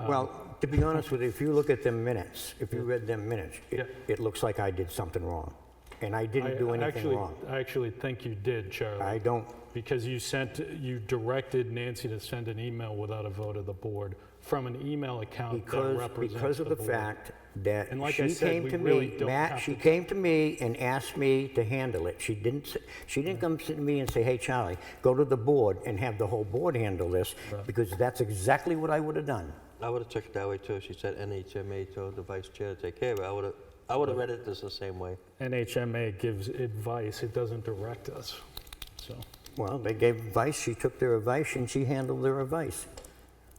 Well, to be honest with you, if you look at them minutes, if you read them minutes, Yeah. it looks like I did something wrong. And I didn't do anything wrong. I actually think you did, Charlie. I don't, Because you directed Nancy to send an email without a vote of the board from an email account that represents because of the board. fact that And like I she said, came we to really me, don't Matt, have she to- came to me and asked me to handle it. She didn't come to me and say, hey, Charlie, go to the board and have the whole board handle this, because that's exactly what I would have done. I would have took it that way too. She said NHMA told the vice chair to take care of it. I would have read it this the same way. NHMA gives advice, it doesn't direct us, so. Well, they gave advice, she took their advice, and she handled their advice.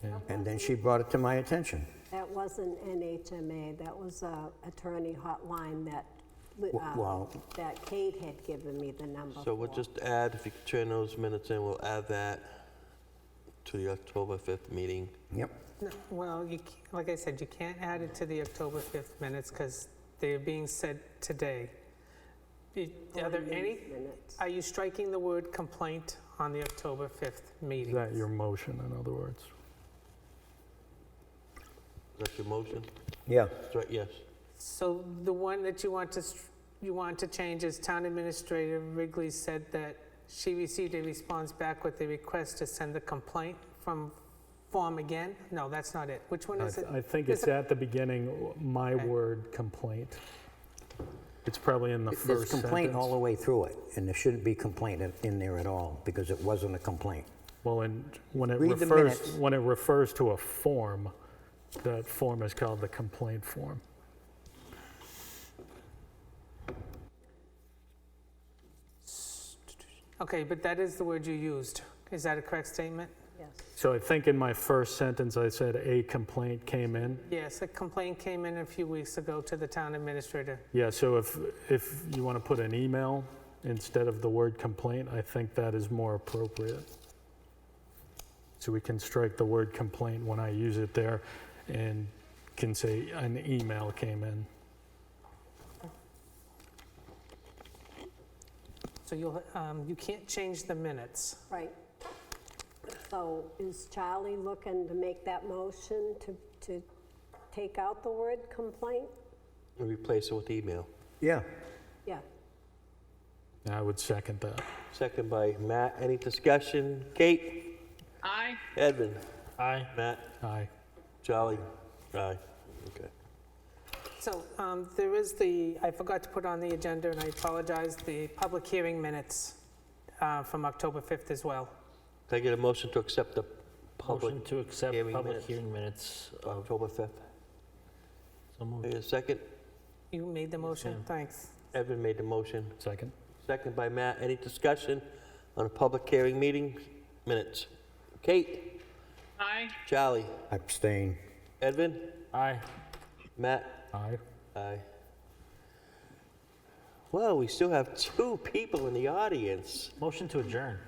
Yeah. And then she brought it to my attention. That wasn't NHMA, that was a attorney hotline Well- that Kate had given me the number So we'll for. just add, if you could turn those minutes in, we'll add that to the October 5th meeting. Yep. No, well, like I said, you can't add it to the October 5th minutes because they're being said today. Are there any, Minutes. are you striking the word complaint on the October 5th meeting? Is that your motion, in other words? Is that your motion? Yeah. Right, yes. So the one that you want to change is Town Administrator Wrigley said that she received a response back with a request to send the complaint from form again? No, that's not it. Which one is it? I think Is it's it- at the beginning, my Okay. word complaint. It's probably in the There's first complaint all the sentence. way through it, and there shouldn't be complaint in there at all, because it wasn't a complaint. Well, and when it Read the refers, minutes. when it refers to a form, that form is called the complaint form. Okay, but that is the word you used. Is that a correct statement? Yes. So I think in my first sentence, I said a complaint came in. Yes, a complaint came in a few weeks ago to the Town Administrator. Yeah, so if you want to put an email instead of the word complaint, I think that is more appropriate. So we can strike the word complaint when I use it there and can say an email came in. So you can't change the minutes. Right. So is Charlie looking to make that motion to take out the word complaint? and replace it with email. Yeah. Yeah. I would second that. Second by Matt. Any discussion? Kate? Aye. Edvin? Aye. Matt? Aye. Charlie? Aye. Okay. So there is I forgot to put on the agenda, and I apologize, the public hearing minutes from October 5th as well. Can I get a motion to accept the public Motion to accept hearing public minutes hearing minutes of of, October 5th? so moved. Can I get a second? You made the motion? ma'am. Thanks. Edvin made the motion. Second? Second by Matt. Any discussion on a public hearing meeting minutes? Kate? Aye. Charlie? Abstain. Edvin? Aye. Matt? Aye. Aye. Well, we still have 2 people in the audience. Motion to adjourn.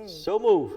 So move.